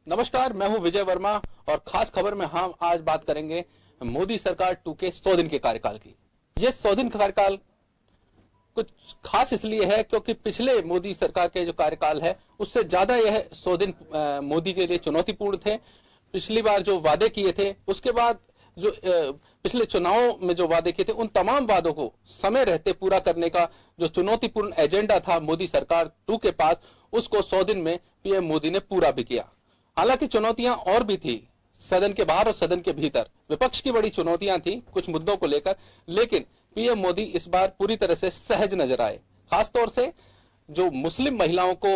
नमस्कार, मैं हूं विजय वर्मा और खास खबर में हम आज बात करेंगे मोदी सरकार 2 के 100 दिन के कार्यकाल की। ये 100 दिन का कार्यकाल कुछ खास इसलिए है क्योंकि पिछले मोदी सरकार के जो कार्यकाल है उससे ज्यादा यह 100 दिन मोदी के लिए चुनौतीपूर्ण थे। पिछली बार जो वादे किए थे उसके बाद जो पिछले चुनावों में जो वादे किए थे उन तमाम वादों को समय रहते पूरा करने का जो चुनौतीपूर्ण एजेंडा था मोदी सरकार 2 के पास, उसको 100 दिन में पीएम मोदी ने पूरा भी किया। हालांकि चुनौतियां और भी थी, सदन के बाहर और सदन के भीतर विपक्ष की बड़ी चुनौतियां थी कुछ मुद्दों को लेकर, लेकिन पीएम मोदी इस बार पूरी तरह से सहज नजर आए। खासतौर से जो मुस्लिम महिलाओं को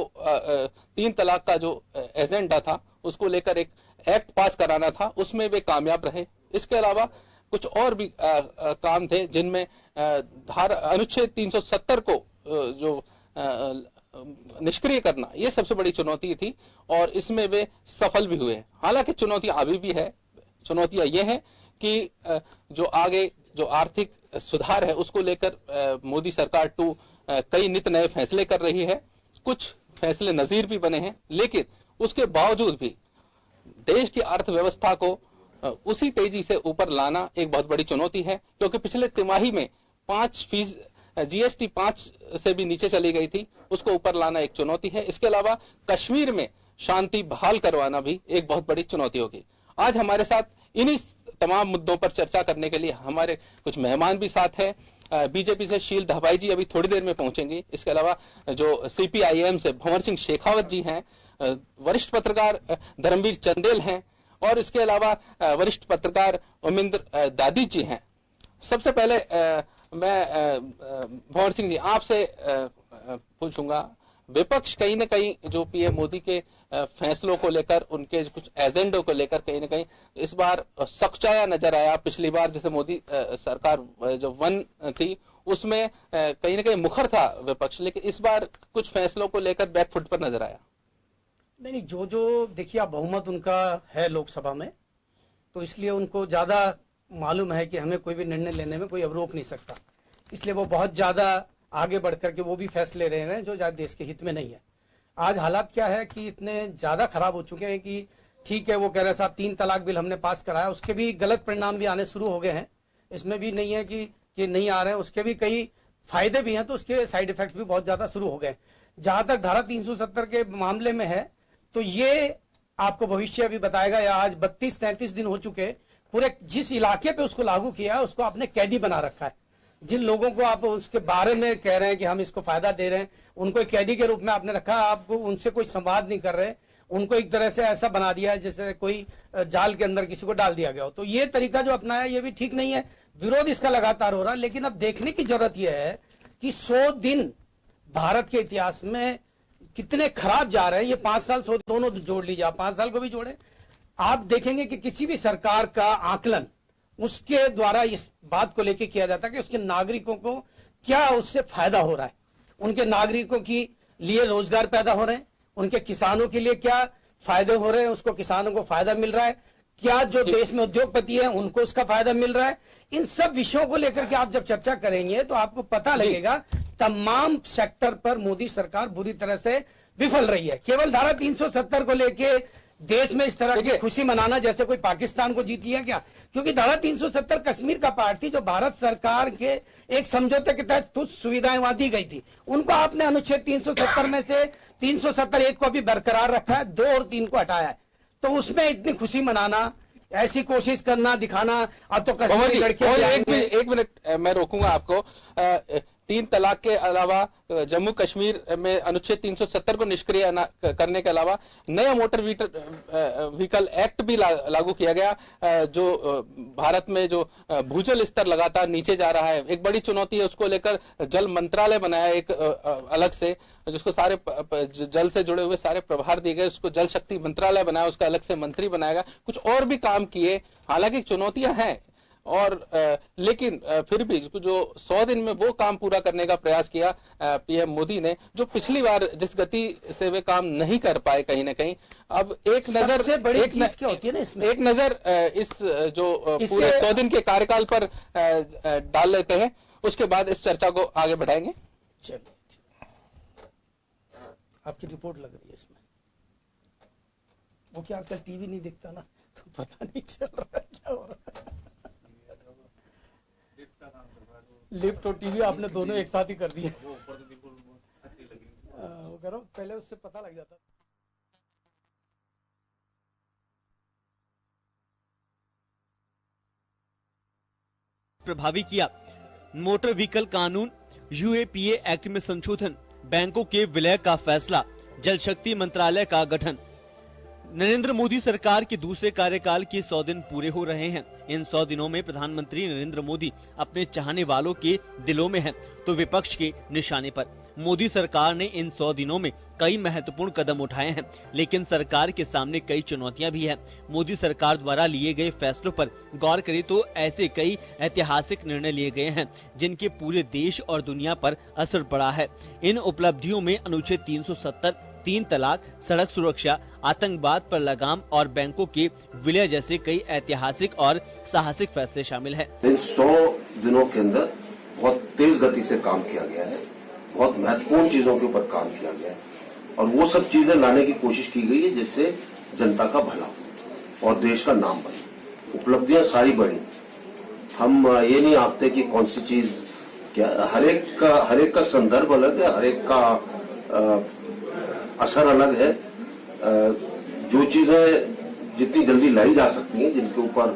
3 तलाक का जो एजेंडा था उसको लेकर एक एक्ट पास कराना था, उसमें वे कामयाब रहे। इसके अलावा कुछ और भी काम थे जिनमें अनुच्छेद 370 को जो निष्क्रिय करना, यह सबसे बड़ी चुनौती थी और इसमें वे सफल भी हुए। हालांकि चुनौतियां अभी भी है। चुनौतियां यह है कि जो आगे जो आर्थिक सुधार है उसको लेकर मोदी सरकार 2 कई नित नए फैसले कर रही है। कुछ फैसले नजीर भी बने हैं, लेकिन उसके बावजूद भी देश की अर्थव्यवस्था को उसी तेजी से ऊपर लाना एक बहुत बड़ी चुनौती है, क्योंकि पिछले तिमाही में 5% जीएसटी 5 से भी नीचे चली गई थी, उसको ऊपर लाना एक चुनौती है। इसके अलावा कश्मीर में शांति बहाल करवाना भी एक बहुत बड़ी चुनौती होगी। आज हमारे साथ इन्हीं तमाम मुद्दों पर चर्चा करने के लिए हमारे कुछ मेहमान भी साथ हैं। बीजेपी से शील दहबाई जी अभी थोड़ी देर में पहुंचेंगी। इसके अलावा जो सीपीआईएम से भंवर सिंह शेखावत जी हैं, वरिष्ठ पत्रकार धर्मवीर चंदेल हैं और इसके अलावा वरिष्ठ पत्रकार उमिंद्र दादी जी हैं। सबसे पहले मैं भंवर सिंह जी आपसे पूछूंगा, विपक्ष कहीं ना कहीं जो पीएम मोदी के फैसलों को लेकर, उनके कुछ एजेंडों को लेकर कहीं ना कहीं इस बार सकचाया नजर आया। पिछली बार जैसे मोदी सरकार जो 1 थी उसमें कहीं ना कहीं मुखर था विपक्ष, लेकिन इस बार कुछ फैसलों को लेकर बैकफुट पर नजर आया। नहीं, जो देखिए आप बहुमत उनका है लोकसभा में, तो इसलिए उनको ज्यादा मालूम है कि हमें कोई भी निर्णय लेने में कोई अब रोक नहीं सकता, इसलिए वो बहुत ज्यादा आगे बढ़कर के वो भी फैसले ले रहे हैं जो देश के हित में नहीं है। आज हालात क्या है कि इतने ज्यादा खराब हो चुके हैं कि ठीक है, वो कह रहे हैं साहब 3 तलाक बिल हमने पास कराया, उसके भी गलत परिणाम भी आने शुरू हो गए हैं। इसमें भी नहीं है कि ये नहीं आ रहे हैं, उसके भी कई फायदे भी हैं, तो उसके साइड इफेक्ट्स भी बहुत ज्यादा शुरू हो गए। जहां तक धारा 370 के मामले में है, तो ये आपको भविष्य अभी बताएगा। या आज 32-33 दिन हो चुके, पूरे जिस इलाके पे उसको लागू किया है उसको आपने कैदी बना रखा है। जिन लोगों को आप उसके बारे में कह रहे हैं कि हम इसको फायदा दे रहे हैं, उनको एक कैदी के रूप में आपने रखा है। आपको उनसे कोई संवाद नहीं कर रहे, उनको एक तरह से ऐसा बना दिया है जैसे कोई जाल के अंदर किसी को डाल दिया गया हो। तो ये तरीका जो अपनाया ये भी ठीक नहीं है, विरोध इसका लगातार हो रहा है। लेकिन अब देखने की जरूरत यह है कि 100 दिन भारत के इतिहास में कितने खराब जा रहे हैं। ये 5 साल 100 दोनों जोड़ लीजिए, आप 5 साल को भी जोड़े, आप देखेंगे कि किसी भी सरकार का आकलन उसके द्वारा इस बात को लेकर किया जाता है कि उसके नागरिकों को क्या उससे फायदा हो रहा है, उनके नागरिकों के लिए रोजगार पैदा हो रहे हैं, उनके किसानों के लिए क्या फायदे हो रहे हैं, उसको किसानों को फायदा मिल रहा है, क्या जो देश में उद्योगपति है उनको उसका फायदा मिल रहा है। इन सब विषयों को लेकर के आप जब चर्चा करेंगे तो आपको पता लगेगा तमाम सेक्टर पर मोदी सरकार बुरी तरह से विफल रही है। केवल धारा 370 को लेके देश में इस तरह की खुशी मनाना जैसे कोई पाकिस्तान को जीत लिया क्या? क्योंकि धारा 370 कश्मीर का पार्ट थी जो भारत सरकार के एक समझौते के तहत कुछ सुविधाएं वहां दी गई थी, उनको आपने अनुच्छेद 370 में से 370(1) को भी बरकरार रखा है, 2 और 3 को हटाया है। तो उसमें इतनी खुशी मनाना, ऐसी कोशिश करना, दिखाना, अब तो कश्मीरी लड़कियां एक मिनट मैं रोकूंगा आपको। 3 तलाक के अलावा जम्मू कश्मीर में अनुच्छेद 370 को निष्क्रिय करने के अलावा नया मोटर व्हीकल एक्ट भी लागू किया गया, जो भारत में जो भूजल स्तर लगातार नीचे जा रहा है, एक बड़ी चुनौती है। उसको लेकर जल मंत्रालय बनाया एक अलग से, जिसको सारे जल से जुड़े हुए सारे प्रभार दिए गए, उसको जल शक्ति मंत्रालय बनाया, उसका अलग से मंत्री बनाएगा। कुछ और भी काम किए, हालांकि चुनौतियां हैं और लेकिन फिर भी जो 100 दिन में वो काम पूरा करने का प्रयास किया पीएम मोदी ने, जो पिछली बार जिस गति से वे काम नहीं कर पाए कहीं ना कहीं। अब एक नजर क्या होती है ना इसमें, एक नजर इस जो पूरे 100 दिन के कार्यकाल पर डाल लेते हैं, उसके बाद इस चर्चा को आगे बढ़ाएंगे। चलिए, आपकी रिपोर्ट लग रही है इसमें। वो क्या आजकल टीवी नहीं दिखता ना, तो पता नहीं चल रहा है क्या हो रहा है। लिफ्ट और टीवी आपने दोनों एक साथ ही कर दिए। वो करो, पहले उससे पता लग जाता। प्रभावी किया। मोटर व्हीकल कानून, यूएपीए एक्ट में संशोधन, बैंकों के विलय का फैसला, जल शक्ति मंत्रालय का गठन। नरेंद्र मोदी सरकार के दूसरे कार्यकाल के 100 दिन पूरे हो रहे हैं। इन 100 दिनों में प्रधानमंत्री नरेंद्र मोदी अपने चाहने वालों के दिलों में हैं, तो विपक्ष के निशाने पर। मोदी सरकार ने इन 100 दिनों में कई महत्वपूर्ण कदम उठाए हैं, लेकिन सरकार के सामने कई चुनौतियां भी हैं। मोदी सरकार द्वारा लिए गए फैसलों पर गौर करें तो ऐसे कई ऐतिहासिक निर्णय लिए गए हैं जिनके पूरे देश और दुनिया पर असर पड़ा है। इन उपलब्धियों में अनुच्छेद 370, 3 तलाक, सड़क सुरक्षा, आतंकवाद पर लगाम और बैंकों के विलय जैसे कई ऐतिहासिक और साहसिक फैसले शामिल हैं। इन 100 दिनों के अंदर बहुत तेज गति से काम किया गया है, बहुत महत्वपूर्ण चीजों के ऊपर काम किया गया है और वो सब चीजें लाने की कोशिश की गई है जिससे जनता का भला हो और देश का नाम बने। उपलब्धियां सारी बढ़ी। हम ये नहीं आंकते कि कौन सी चीज क्या, हर एक का संदर्भ अलग है, हर एक का असर अलग है। जो चीजें जितनी जल्दी लाई जा सकती हैं, जिनके ऊपर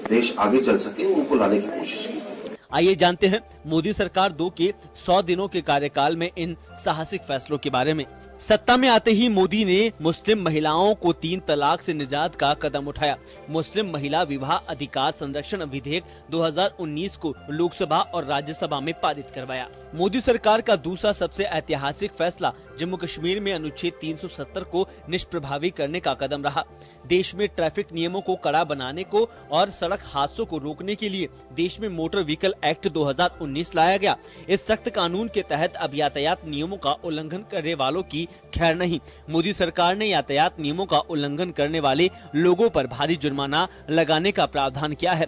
देश आगे चल सके, उनको लाने की कोशिश की। आइए जानते हैं मोदी सरकार 2 के 100 दिनों के कार्यकाल में इन साहसिक फैसलों के बारे में। सत्ता में आते ही मोदी ने मुस्लिम महिलाओं को 3 तलाक से निजात का कदम उठाया। मुस्लिम महिला विवाह अधिकार संरक्षण विधेयक 2019 को लोकसभा और राज्यसभा में पारित करवाया। मोदी सरकार का दूसरा सबसे ऐतिहासिक फैसला जम्मू कश्मीर में अनुच्छेद 370 को निष्प्रभावी करने का कदम रहा। देश में ट्रैफिक नियमों को कड़ा बनाने को और सड़क हादसों को रोकने के लिए देश में मोटर व्हीकल एक्ट 2019 लाया गया। इस सख्त कानून के तहत अब यातायात नियमों का उल्लंघन करने वालों की खैर नहीं। मोदी सरकार ने यातायात नियमों का उल्लंघन करने वाले लोगों पर भारी जुर्माना लगाने का प्रावधान किया है।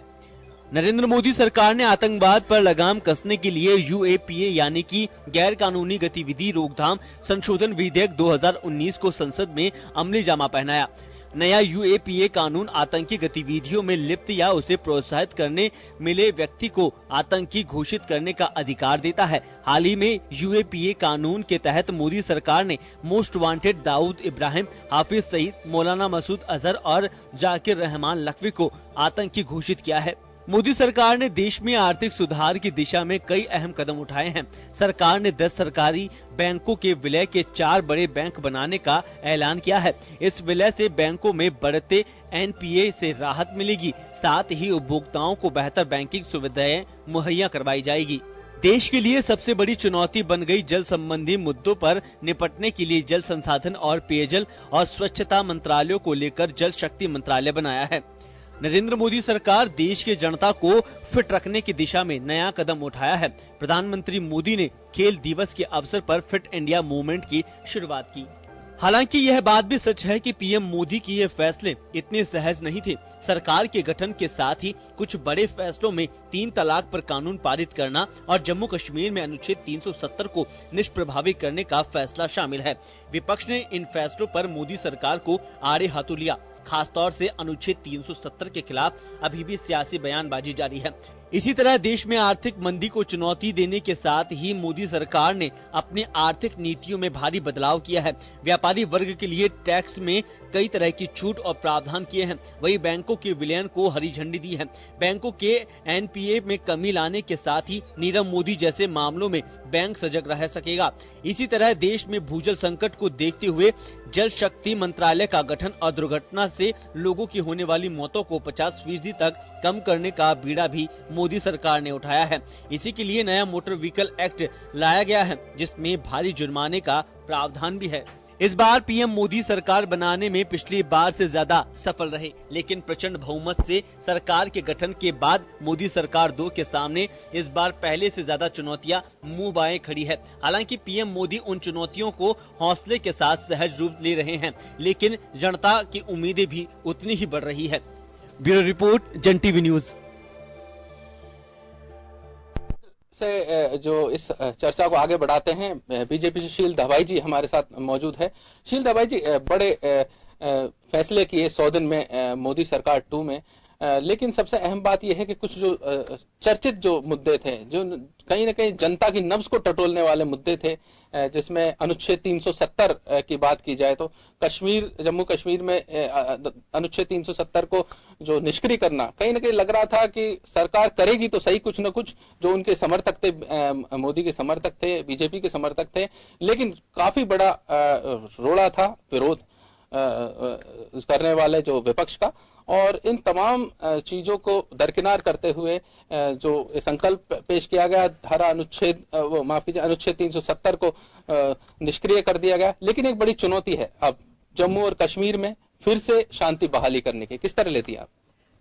नरेंद्र मोदी सरकार ने आतंकवाद पर लगाम कसने के लिए यूएपीए यानी कि गैर कानूनी गतिविधि रोकथाम संशोधन विधेयक 2019 को संसद में अमली जामा पहनाया। नया यूएपीए कानून आतंकी गतिविधियों में लिप्त या उसे प्रोत्साहित करने मिले व्यक्ति को आतंकी घोषित करने का अधिकार देता है। हाल ही में यूएपीए कानून के तहत मोदी सरकार ने मोस्ट वांटेड दाऊद इब्राहिम, हाफिज सईद, मौलाना मसूद अजहर और जाकिर रहमान लखवी को आतंकी घोषित किया है। मोदी सरकार ने देश में आर्थिक सुधार की दिशा में कई अहम कदम उठाए हैं। सरकार ने 10 सरकारी बैंकों के विलय के 4 बड़े बैंक बनाने का ऐलान किया है। इस विलय से बैंकों में बढ़ते एनपीए से राहत मिलेगी, साथ ही उपभोक्ताओं को बेहतर बैंकिंग सुविधाएं मुहैया करवाई जाएगी। देश के लिए सबसे बड़ी चुनौती बन गई जल संबंधी मुद्दों पर निपटने के लिए जल संसाधन और पेयजल और स्वच्छता मंत्रालयों को लेकर जल शक्ति मंत्रालय बनाया है। नरेंद्र मोदी सरकार देश के जनता को फिट रखने की दिशा में नया कदम उठाया है। प्रधानमंत्री मोदी ने खेल दिवस के अवसर पर फिट इंडिया मूवमेंट की शुरुआत की। हालांकि यह बात भी सच है कि पीएम मोदी की ये फैसले इतने सहज नहीं थे। सरकार के गठन के साथ ही कुछ बड़े फैसलों में 3 तलाक पर कानून पारित करना और जम्मू कश्मीर में अनुच्छेद 370 को निष्प्रभावी करने का फैसला शामिल है। विपक्ष ने इन फैसलों पर मोदी सरकार को आड़े हाथों लिया। खासतौर से अनुच्छेद 370 के खिलाफ अभी भी सियासी बयानबाजी जारी है। इसी तरह देश में आर्थिक मंदी को चुनौती देने के साथ ही मोदी सरकार ने अपनी आर्थिक नीतियों में भारी बदलाव किया है। व्यापारी वर्ग के लिए टैक्स में कई तरह की छूट और प्रावधान किए हैं। वही बैंकों के विलयन को हरी झंडी दी है। बैंकों के एनपीए में कमी लाने के साथ ही नीरव मोदी जैसे मामलों में बैंक सजग रह सकेगा। इसी तरह देश में भूजल संकट को देखते हुए जल शक्ति मंत्रालय का गठन और दुर्घटना से लोगों की होने वाली मौतों को 50% तक कम करने का बीड़ा भी मोदी सरकार ने उठाया है। इसी के लिए नया मोटर व्हीकल एक्ट लाया गया है, जिसमें भारी जुर्माने का प्रावधान भी है। इस बार पीएम मोदी सरकार बनाने में पिछली बार से ज्यादा सफल रहे, लेकिन प्रचंड बहुमत से सरकार के गठन के बाद मोदी सरकार 2 के सामने इस बार पहले से ज्यादा चुनौतियां मुंह बाएं खड़ी है। हालांकि पीएम मोदी उन चुनौतियों को हौसले के साथ सहज रूप ले रहे हैं, लेकिन जनता की उम्मीदें भी उतनी ही बढ़ रही है। ब्यूरो रिपोर्ट, जन टीवी न्यूज। से जो इस चर्चा को आगे बढ़ाते हैं, बीजेपी से शील दवाई जी हमारे साथ मौजूद है। शील दवाई जी, बड़े फैसले किए 100 दिन में मोदी सरकार 2 में। लेकिन सबसे अहम बात यह है कि कुछ जो चर्चित जो मुद्दे थे, जो कहीं ना कहीं जनता की नब्ज को टटोलने वाले मुद्दे थे, जिसमें अनुच्छेद 370 की बात की जाए तो जम्मू कश्मीर में अनुच्छेद 370 को जो निष्क्रिय करना, कहीं ना कहीं लग रहा था कि सरकार करेगी तो सही कुछ न कुछ। जो उनके समर्थक थे, मोदी के समर्थक थे, बीजेपी के समर्थक थे, लेकिन काफी बड़ा रोड़ा था विरोध करने वाले जो विपक्ष का। और इन तमाम चीजों को दरकिनार करते हुए जो संकल्प पेश किया गया, अनुच्छेद 370 को निष्क्रिय कर दिया गया। लेकिन एक बड़ी चुनौती है अब जम्मू और कश्मीर में फिर से शांति बहाली करने की, किस तरह लेती है आप?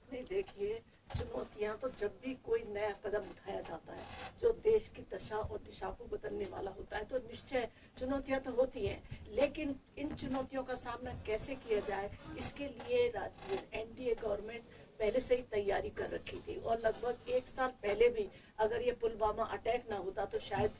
नहीं, देखिए, चुनौतियां तो जब भी कोई नया कदम उठाया जाता है जो देश की दशा और दिशा को बदलने वाला होता है, तो निश्चय चुनौतियां तो होती हैं। लेकिन इन चुनौतियों का सामना कैसे किया जाए, इसके लिए एनडीए गवर्नमेंट पहले से ही तैयारी कर रखी थी। और लगभग 1 साल पहले भी अगर ये पुलवामा अटैक ना होता तो शायद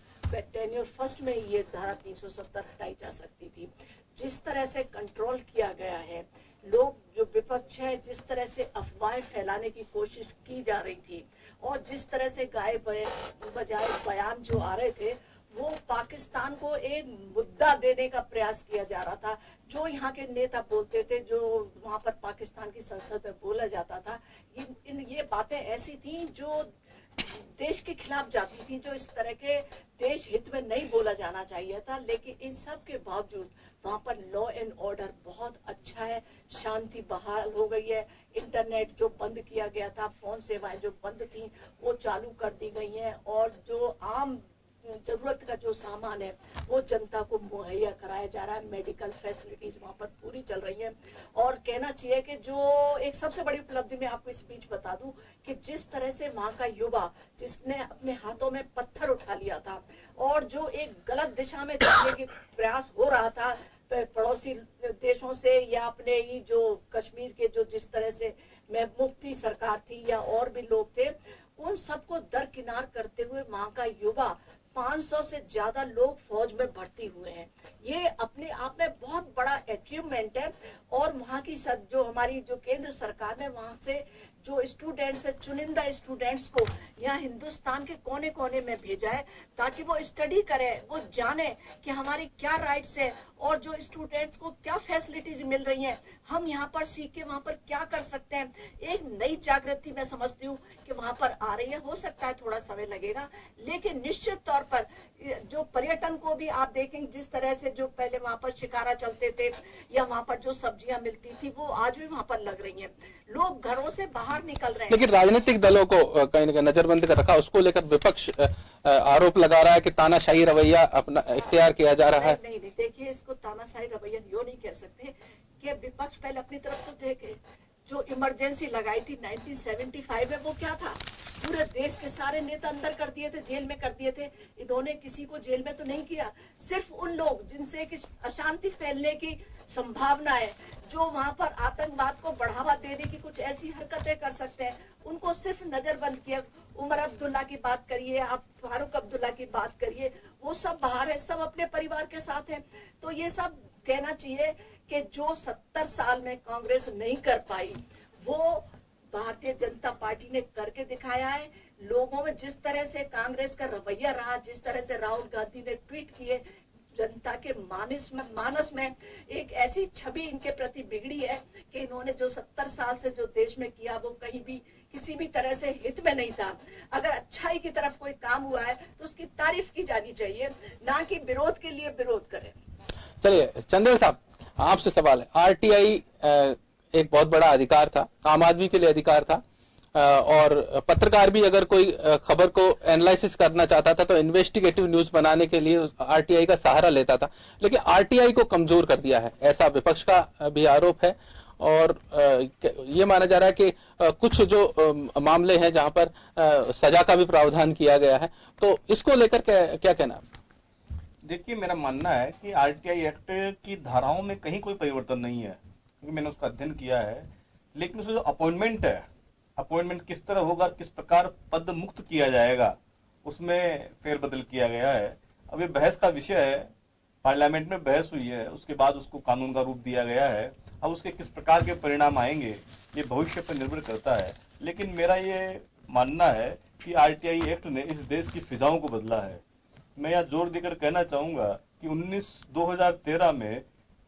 टेन्योर फर्स्ट में ये धारा 370 हटाई जा सकती थी। जिस तरह से कंट्रोल किया गया है, लोग जो विपक्ष है जिस तरह से अफवाहें फैलाने की कोशिश की जा रही थी, और जिस तरह से गाए बजाए बयान जो आ रहे थे, वो पाकिस्तान को एक मुद्दा देने का प्रयास किया जा रहा था। जो यहाँ के नेता बोलते थे, जो वहां पर पाकिस्तान की संसद में बोला जाता था, ये बातें ऐसी थी जो देश के खिलाफ जाती थी, जो इस तरह के देश हित में नहीं बोला जाना चाहिए था। लेकिन इन सब के बावजूद वहां पर लॉ एंड ऑर्डर बहुत अच्छा है, शांति बहाल हो गई है। इंटरनेट जो बंद किया गया था, फोन सेवाएं जो बंद थी, वो चालू कर दी गई हैं, और जो आम जरूरत का जो सामान है वो जनता को मुहैया कराया जा रहा है। मेडिकल फैसिलिटीज वहां पर पूरी चल रही हैं। और कहना चाहिए कि जो एक सबसे बड़ी उपलब्धि मैं आपको इस बीच बता दूं कि जिस तरह से वहां का युवा, जिसने अपने हाथों में पत्थर उठा लिया था और जो एक गलत दिशा में जाने के प्रयास हो रहा था पड़ोसी देशों से, या अपने ही जो कश्मीर के जो जिस तरह से मुफ्ती सरकार थी या और भी लोग थे, उन सबको दरकिनार करते हुए वहां का युवा 500 से ज्यादा लोग फौज में भर्ती हुए हैं। ये अपने आप में बहुत बड़ा अचीवमेंट है। और वहां की जो हमारी जो केंद्र सरकार ने वहां से जो स्टूडेंट्स है, चुनिंदा स्टूडेंट्स को यहाँ हिंदुस्तान के कोने कोने में भेजा है, ताकि वो स्टडी करें, वो जाने कि हमारी क्या राइट्स है और जो स्टूडेंट्स को क्या फैसिलिटीज मिल रही हैं, हम यहाँ पर सीख के वहां पर क्या कर सकते हैं। एक नई जागृति मैं समझती हूँ कि वहां पर आ रही है। हो सकता है थोड़ा समय लगेगा, लेकिन निश्चित तौर पर जो पर्यटन को भी आप देखेंगे, जिस तरह से जो पहले वहां पर शिकारा चलते थे या वहां पर जो सब्जियां मिलती थी, वो आज भी वहां पर लग रही हैं। लोग घरों से बाहर निकल रहे हैं। लेकिन राजनीतिक दलों को कहीं ना कहीं नजरबंद कर रखा, उसको लेकर विपक्ष आरोप लगा रहा है कि तानाशाही रवैया अपना इख्तियार किया जा रहा है। नहीं, देखिए, इसको तानाशाही रवैया यूं नहीं कह सकते कि विपक्ष पहले अपनी तरफ तो देखे। जो इमरजेंसी लगाई थी 1975 में, वो क्या था? पूरे देश के सारे नेता अंदर कर दिए थे, जेल में कर दिए थे। इन्होंने किसी को जेल में तो नहीं किया। सिर्फ उन लोग जिनसे कि अशांति फैलने की संभावना है, जो वहां पर आतंकवाद को बढ़ावा देने की कुछ ऐसी हरकतें कर सकते हैं, उनको सिर्फ नजरबंद किया। उमर अब्दुल्ला की बात करिए, आप फारूक अब्दुल्ला की बात करिए, वो सब बाहर है, सब अपने परिवार के साथ है। तो ये सब कहना चाहिए कि जो 70 साल में कांग्रेस नहीं कर पाई, वो भारतीय जनता पार्टी ने करके दिखाया है। लोगों में जिस तरह से कांग्रेस का रवैया रहा, जिस तरह से राहुल गांधी ने ट्वीट किए, जनता के मानस में एक ऐसी छवि इनके प्रति बिगड़ी है कि इन्होंने जो 70 साल से जो देश में किया, वो कहीं भी किसी भी तरह से हित में नहीं था। अगर अच्छाई की तरफ कोई काम हुआ है तो उसकी तारीफ की जानी चाहिए, ना कि विरोध के लिए विरोध करें। चलिए चंदेल साहब, आपसे सवाल है। आरटीआई एक बहुत बड़ा अधिकार था, आम आदमी के लिए अधिकार था, और पत्रकार भी अगर कोई खबर को एनालिसिस करना चाहता था तो इन्वेस्टिगेटिव न्यूज बनाने के लिए आरटीआई का सहारा लेता था। लेकिन आरटीआई को कमजोर कर दिया है, ऐसा विपक्ष का भी आरोप है। और ये माना जा रहा है कि कुछ जो मामले हैं जहां पर सजा का भी प्रावधान किया गया है, तो इसको लेकर क्या कहना? देखिए, मेरा मानना है कि आरटीआई एक्ट की धाराओं में कहीं कोई परिवर्तन नहीं है, क्योंकि मैंने उसका अध्ययन किया है। लेकिन उसमें जो अपॉइंटमेंट है, अपॉइंटमेंट किस तरह होगा, किस प्रकार पद मुक्त किया जाएगा, उसमें फेरबदल किया गया है। अब ये बहस का विषय है, पार्लियामेंट में बहस हुई है, उसके बाद उसको कानून का रूप दिया गया है अब उसके किस प्रकार के परिणाम आएंगे ये भविष्य पर निर्भर करता है। लेकिन मेरा ये मानना है कि आरटीआई एक्ट ने इस देश की फिजाओं को बदला है। मैं यहाँ जोर देकर कहना चाहूंगा कि 2013 में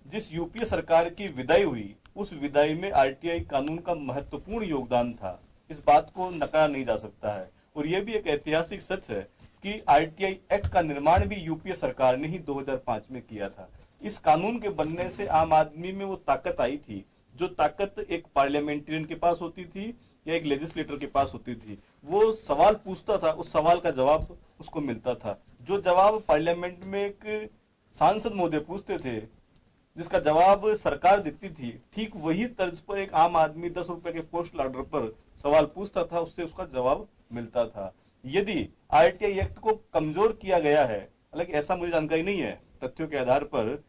जिस यूपीए सरकार की विदाई हुई, उस विदाई में आरटीआई कानून का महत्वपूर्ण योगदान था। इस बात को नकारा नहीं जा सकता है। और यह भी एक ऐतिहासिक सच है कि आरटीआई एक्ट का निर्माण भी यूपीए सरकार ने ही 2005 में किया था। इस कानून के बनने से आम आदमी में वो ताकत आई थी, जो ताकत एक पार्लियामेंटेरियन के पास होती थी या एक लेजिस्लेटर के पास होती थी। वो सवाल पूछता था, उस सवाल का जवाब उसको मिलता था। जो जवाब पार्लियामेंट में एक सांसद महोदय पूछते थे, जिसका जवाब सरकार देती थी, ठीक वही तर्ज पर एक आम आदमी 10 रुपए के पोस्टल ऑर्डर पर सवाल पूछता था, उससे उसका जवाब मिलता था। यदि आरटीआई एक्ट को कमजोर किया गया है, हालांकि ऐसा मुझे जानकारी नहीं है, तथ्यों के आधार पर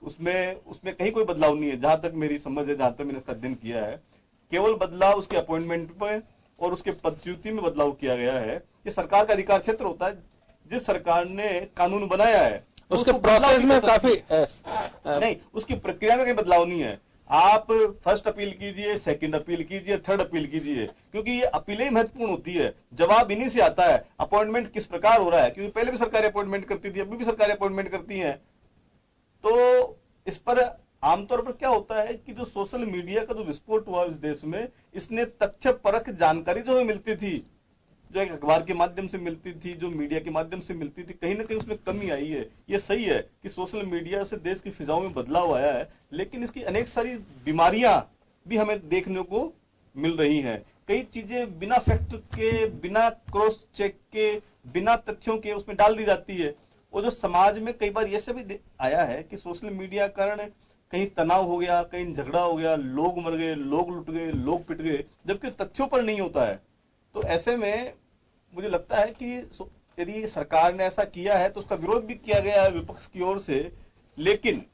उसमें कहीं कोई बदलाव नहीं है, जहां तक मेरी समझ है, जहां तक मैंने इसका अध्ययन किया है। केवल बदलाव उसके अपॉइंटमेंट पे और उसके पदच्युति में बदलाव किया गया है। ये सरकार का अधिकार क्षेत्र होता है। जिस सरकार ने कानून बनाया है उसके प्रोसेस में काफी नहीं, उसकी प्रक्रिया में कोई बदलाव नहीं है। आप फर्स्ट अपील कीजिए, सेकंड अपील कीजिए, थर्ड अपील कीजिए, क्योंकि ये अपीलें महत्वपूर्ण होती है। जवाब इन्हीं से आता है अपॉइंटमेंट किस प्रकार हो रहा है, क्योंकि पहले भी सरकार अपॉइंटमेंट करती थी, अभी भी सरकार अपॉइंटमेंट करती है। तो इस पर आमतौर पर क्या होता है कि जो सोशल मीडिया का जो विस्फोट हुआ इस देश में, इसने तथ्य परक जानकारी जो हमें मिलती थी, जो एक अखबार के माध्यम से मिलती थी, जो मीडिया के माध्यम से मिलती थी, कहीं ना कहीं उसमें कमी आई है। ये सही है कि सोशल मीडिया से देश की फिजाओं में बदलाव आया है, लेकिन इसकी अनेक सारी बीमारियां भी हमें देखने को मिल रही हैं। कई चीजें बिना फैक्ट के, बिना क्रॉस चेक के, बिना तथ्यों के उसमें डाल दी जाती है। और जो समाज में कई बार ऐसे भी आया है कि सोशल मीडिया कारण कहीं तनाव हो गया, कहीं झगड़ा हो गया, लोग मर गए, लोग लुट गए, लोग पिट गए, जबकि तथ्यों पर नहीं होता है। तो ऐसे में मुझे लगता है कि यदि सरकार ने ऐसा किया है तो उसका विरोध भी किया गया है विपक्ष की ओर से। लेकिन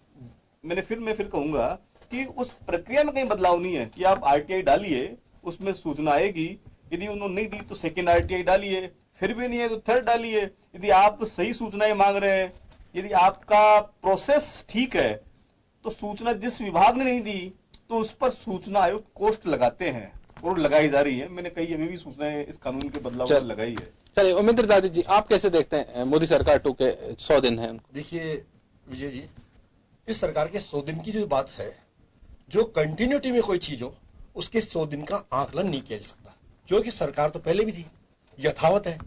मैं फिर कहूंगा कि उस प्रक्रिया में कहीं बदलाव नहीं है कि आप आरटीआई डालिए, उसमें सूचना आएगी। यदि उन्होंने नहीं दी तो सेकेंड आरटीआई डालिए, फिर भी नहीं है तो थर्ड डालिए। यदि आप सही सूचनाएं मांग रहे हैं, यदि आपका प्रोसेस ठीक है, तो सूचना जिस विभाग ने नहीं दी तो उस पर सूचना आयुक्त कोष्ठ लगाते हैं और लगाई जा रही है। मैंने कई अभी भी सूचनाएं इस कानून के बदलाव पर लगाई है। चलिए उमेंद्र दादी जी, आप कैसे देखते हैं मोदी सरकार 2 के 100 दिन है? देखिए विजय जी, इस सरकार के 100 दिन की जो बात है, जो कंटिन्यूटी में कोई चीज हो उसके 100 दिन का आकलन नहीं किया जा सकता, क्योंकि सरकार तो पहले भी थी, यथावत है।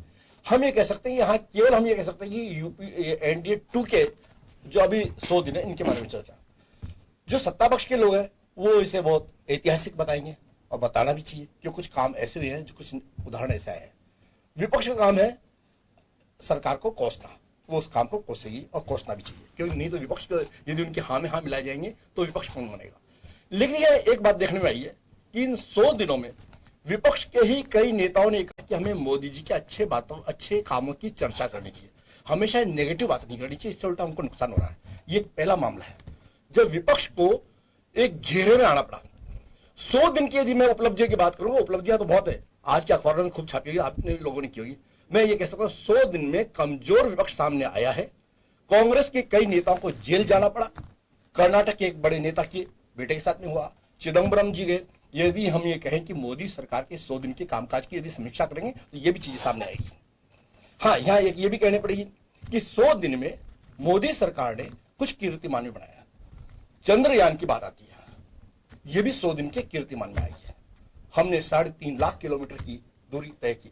हम ये कह सकते हैं यहाँ केवल हम ये कह सकते हैं कि यूपी एनडीए 2 के जो अभी 100 दिन है इनके बारे में चर्चा। जो सत्ता पक्ष के लोग हैं वो इसे बहुत ऐतिहासिक बताएंगे और बताना भी चाहिए, क्योंकि कुछ काम ऐसे हुए हैं, जो कुछ उदाहरण ऐसा है। विपक्ष का काम है सरकार को कोसना, वो उस काम को कोसेगी और कोसना भी चाहिए, क्योंकि नहीं तो विपक्ष को यदि उनके हाँ में हाँ मिलाए जाएंगे तो विपक्ष कौन बनेगा। लेकिन यह एक बात देखने में आई है कि इन 100 दिनों में विपक्ष के ही कई नेताओं ने कहा कि हमें मोदी जी के अच्छे बातों, अच्छे कामों की चर्चा करनी चाहिए, हमेशा नेगेटिव बात नहीं करनी चाहिए, इससे उल्टा हमको नुकसान हो रहा है। ये पहला मामला है जब विपक्ष को एक घेरे में आना पड़ा। 100 दिन की यदि मैं उपलब्धियों की बात करूंगा, उपलब्धियां तो बहुत है, आज के अखबारों में खूब छापी होगी, आपने लोगों ने की होगी। मैं ये कह सकता हूं 100 दिन में कमजोर विपक्ष सामने आया है। कांग्रेस के कई नेताओं को जेल जाना पड़ा, कर्नाटक के एक बड़े नेता के बेटे के साथ में हुआ, चिदम्बरम जी गए। यदि हम ये कहें कि मोदी सरकार के 100 दिन के कामकाज की यदि समीक्षा करेंगे तो ये भी चीजें सामने आएगी। हाँ, यहाँ एक ये भी कहनी पड़ेगी कि 100 दिन में मोदी सरकार ने कुछ कीर्तिमान भी बनाया। चंद्रयान की बात आती है, यह भी 100 दिन के कीर्तिमान में आई है। हमने 3.5 लाख किलोमीटर की दूरी तय की,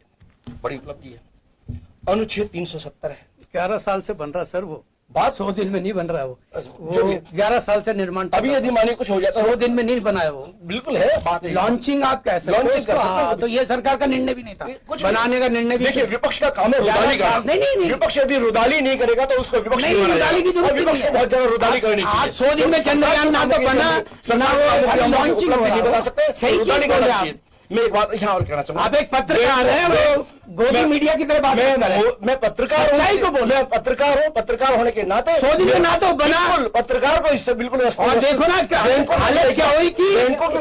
बड़ी उपलब्धि है। अनुच्छेद 370 है, 11 साल से बन रहा सर, वो बात 100 दिन में नहीं बन रहा है वो 11 साल से निर्माण। अभी यदि माने कुछ हो जाता 100 दिन में नहीं बनाया वो, बिल्कुल है बात। लॉन्चिंग आप कह सकते हैं, तो ये सरकार का निर्णय भी नहीं था, कुछ बनाने का निर्णय भी। देखिए विपक्ष का काम है रुदाली करना। नहीं, विपक्ष यदि रुदाली नहीं करेगा तो उसको विपक्ष नहीं, रुदाली की जरूरत नहीं, विपक्ष को बहुत ज्यादा रुदाली करनी चाहिए। 100 दिन में चंद्रयान ना तो बना, ना वो लॉन्चिंग नहीं बता सकते, सही रुदाली करना चाहिए। मैं एक बात यहाँ और कहना चाहूंगा, आप एक पत्रकार हैं, वो गोदी मीडिया की तरह बात कर रहे हैं। मैं पत्रकार हूँ, मैं पत्रकार हूँ, पत्रकार होने के नाते 100 दिन में ना तो बना, पत्रकार को इससे बिल्कुल। और देखो ना हालत क्या हुई कि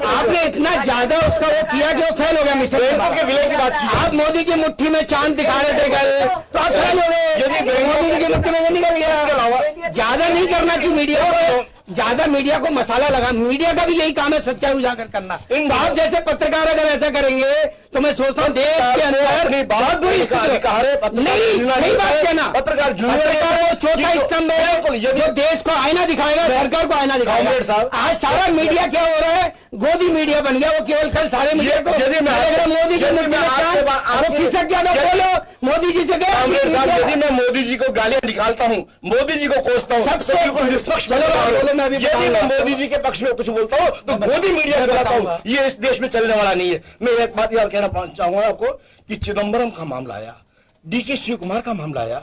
आपने इतना ज्यादा उसका वो किया कि वो फेल हो गया मिशन के विलय की बात की। आप मोदी की मुट्ठी में चांद दिखा रहे थे कल, तो आप फेल हो गए। यदि मोदी की मुट्ठी में निकल गया, इसके अलावा ज्यादा नहीं करना चाहिए मीडिया को। ज्यादा मीडिया को मसाला लगा, मीडिया का भी यही काम है सच्चाई उजागर करना। तो आप जैसे पत्रकार अगर ऐसा करेंगे तो मैं सोचता हूँ देश के अंदर बहुत बुरी स्थिति नहीं, सही बात कहना। पत्रकार चौथा स्तंभ है जो देश को आईना दिखाएगा, सरकार को आईना दिखाएगा। आज सारा मीडिया क्या हो रहा है, गोदी मीडिया बन गया। वो केवल कल सारे मीडिया को मोदी जी खिसक गया तो बोलो मोदी जी से क्या। यदि मैं मोदी जी को गालियां निकालता हूं, मोदी जी को कोसता हूँ, सबसे बिल्कुल निष्पक्ष यदि मैं मोदी जी के पक्ष में कुछ बोलता हूँ तो गोदी मीडिया चलाता हूँ, ये इस देश में चलने वाला नहीं है। मैं एक बात यार कहना चाहूंगा आपको कि चिदम्बरम का मामला आया, डीके शिव कुमार का मामला आया,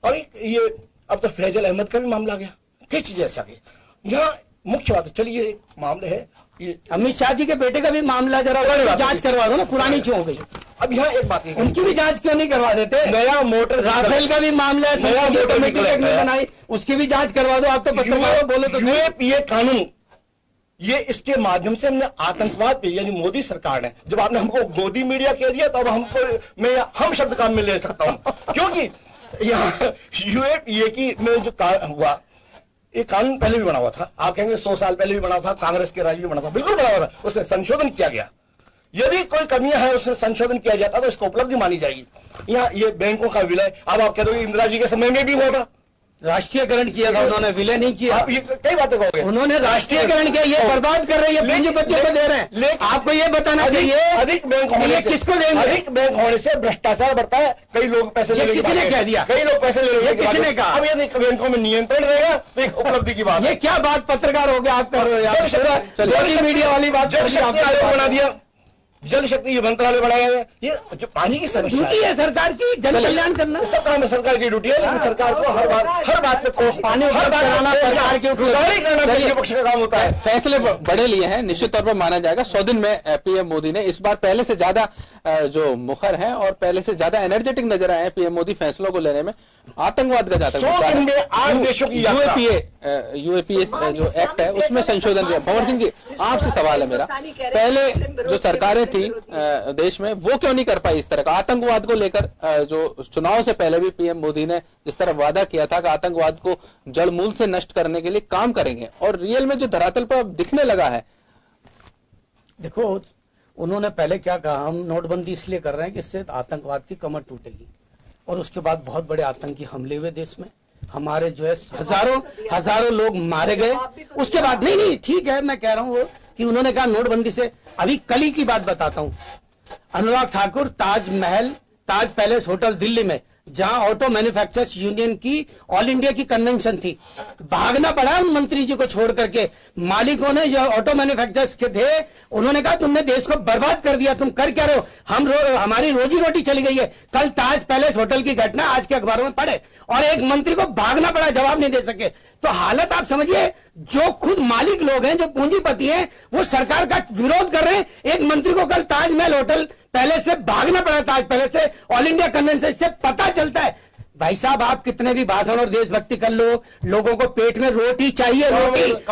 और ये अब तो फैजल अहमद का भी मामला गया, कई चीजें ऐसा गई। यहाँ मुख्य बात चलिए एक मामले है ये अमित शाह जी के बेटे का भी मामला, जरा जांच करवा दो ना, पुरानी क्यों हो गई। अब यहाँ एक बात है, उनकी भी जांच क्यों नहीं करवा देते। नया मोटर राफेल का भी मामला है, नया कमेटी बनाई, उसकी भी जांच करवा दो। आप तो पत्रकारों बोलो तो यूएपीए कानून, ये इसके माध्यम से हमने आतंकवाद पे, यानी मोदी सरकार ने, जब आपने हमको गोदी मीडिया कह दिया तो अब हमको मैं हम शब्द काम में ले सकता हूं, क्योंकि यहाँ यूएपीए की में जो हुआ, ये कानून पहले भी बना हुआ था। आप कहेंगे 100 साल पहले भी बना हुआ था, कांग्रेस के राज में बना था, बिल्कुल बना हुआ था, उसमें संशोधन किया गया। यदि कोई कमियां है उसमें संशोधन किया जाता तो इसको उपलब्धि मानी जाएगी। यहाँ ये बैंकों का विलय, अब आप कह दो इंदिरा जी के समय में भी हुआ था, राष्ट्रीयकरण किया था उन्होंने, विलय नहीं किया। आप ये कई बातें कहोगे, उन्होंने राष्ट्रीयकरण किया, ये बर्बाद कर रही है, पूंजीपतियों को दे रहे हैं। आपको ये बताना चाहिए अधिक बैंक होने से किसको देंगे, अधिक बैंक होने से भ्रष्टाचार बढ़ता है, कई लोग पैसे ले, किसने कह दिया, कई लोग पैसे ले, किसने कहा। अब यदि बैंकों में नियंत्रण रहेगा तो एक उपलब्धि की बात। ये क्या बात पत्रकार हो गया आप कर रहे हो, मीडिया वाली बात। जल शक्ति आयोग बना दिया, जल शक्ति ये मंत्रालय बढ़ाया गया, ये जो पानी की ड्यूटी है सरकार की, जन कल्याण करना सब काम है सरकार की ड्यूटी है, लेकिन सरकार को हर बात पे पानी हर बात कराना सरकार के करना पक्ष का काम होता है। फैसले बड़े लिए हैं, निश्चित तौर पर माना जाएगा। 100 दिन में पीएम मोदी ने इस बार पहले से ज्यादा जो मुखर हैं और पहले से ज्यादा एनर्जेटिक नजर आए हैं पीएम मोदी फैसलों को लेने में। आतंकवाद का जाता है, यूएपीए जो एक्ट है उसमें संशोधन किया। भंवर सिंह जी, आपसे सवाल है मेरा, पहले जो सरकारें थी देश में वो क्यों नहीं कर पाई इस तरह का आतंकवाद को लेकर? जो चुनाव से पहले भी पीएम मोदी ने जिस तरह वादा किया था कि आतंकवाद को जड़ मूल से नष्ट करने के लिए काम करेंगे, और रियल में जो धरातल पर अब दिखने लगा है। देखो उन्होंने पहले क्या कहा, हम नोटबंदी इसलिए कर रहे हैं कि इससे आतंकवाद की कमर टूटेगी, और उसके बाद बहुत बड़े आतंकी हमले हुए देश में, हमारे जो है हजारों लोग मारे गए। उसके बाद नहीं ठीक है, मैं कह रहा हूं कि उन्होंने कहा नोटबंदी से, अभी कल ही की बात बताता हूं, अनुराग ठाकुर ताज पैलेस होटल दिल्ली में, जहां ऑटो मैन्युफैक्चरर्स यूनियन की ऑल इंडिया की कन्वेंशन थी, भागना पड़ा उन मंत्री जी को छोड़ करके। मालिकों ने जो ऑटो मैन्युफैक्चरर्स के थे उन्होंने कहा तुमने देश को बर्बाद कर दिया, तुम कर क्या रहे हो, हमारी रोजी रोटी चली गई है। कल ताज पैलेस होटल की घटना आज के अखबारों में पढ़े, और एक मंत्री को भागना पड़ा, जवाब नहीं दे सके। तो हालत आप समझिए, जो खुद मालिक लोग हैं, जो पूंजीपति हैं, वो सरकार का विरोध कर रहे हैं। एक मंत्री को कल ताजमहल होटल पहले से भागना पड़ा, ताज पहले से ऑल इंडिया कन्वेंशन से पता चलता है। भाई साहब, आप कितने भी भाषण और देशभक्ति कर लो, लोगों को पेट में रोटी चाहिए, वो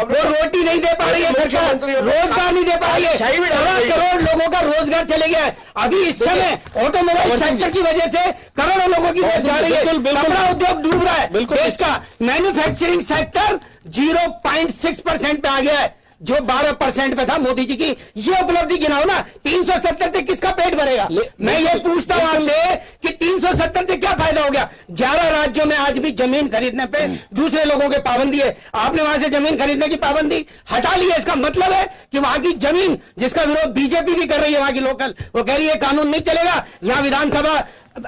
रोटी नहीं दे पा रही है सरकार, रोजगार नहीं दे पा रही है। 7 करोड़ लोगों का रोजगार चले गया है। अभी इस समय ऑटोमोबाइल सेक्टर की वजह से करोड़ों लोगों की रोजगार रही है, कपड़ा उद्योग डूब रहा है। देश का मैन्युफैक्चरिंग सेक्टर 0.6% पे आ गया है, जो 12% पे था मोदी जी की। ये उपलब्धि गिनाओ ना, 370 से किसका पेट भरेगा? मैं ये पूछता हूं आपसे कि 370 से क्या फायदा हो गया? 11 राज्यों में आज भी जमीन खरीदने पे दूसरे लोगों के पाबंदी है। आपने वहां से जमीन खरीदने की पाबंदी हटा ली है। इसका मतलब है कि वहां की जमीन, जिसका विरोध बीजेपी भी कर रही है, वहां की लोकल, वो कह रही है कानून नहीं चलेगा, यहां विधानसभा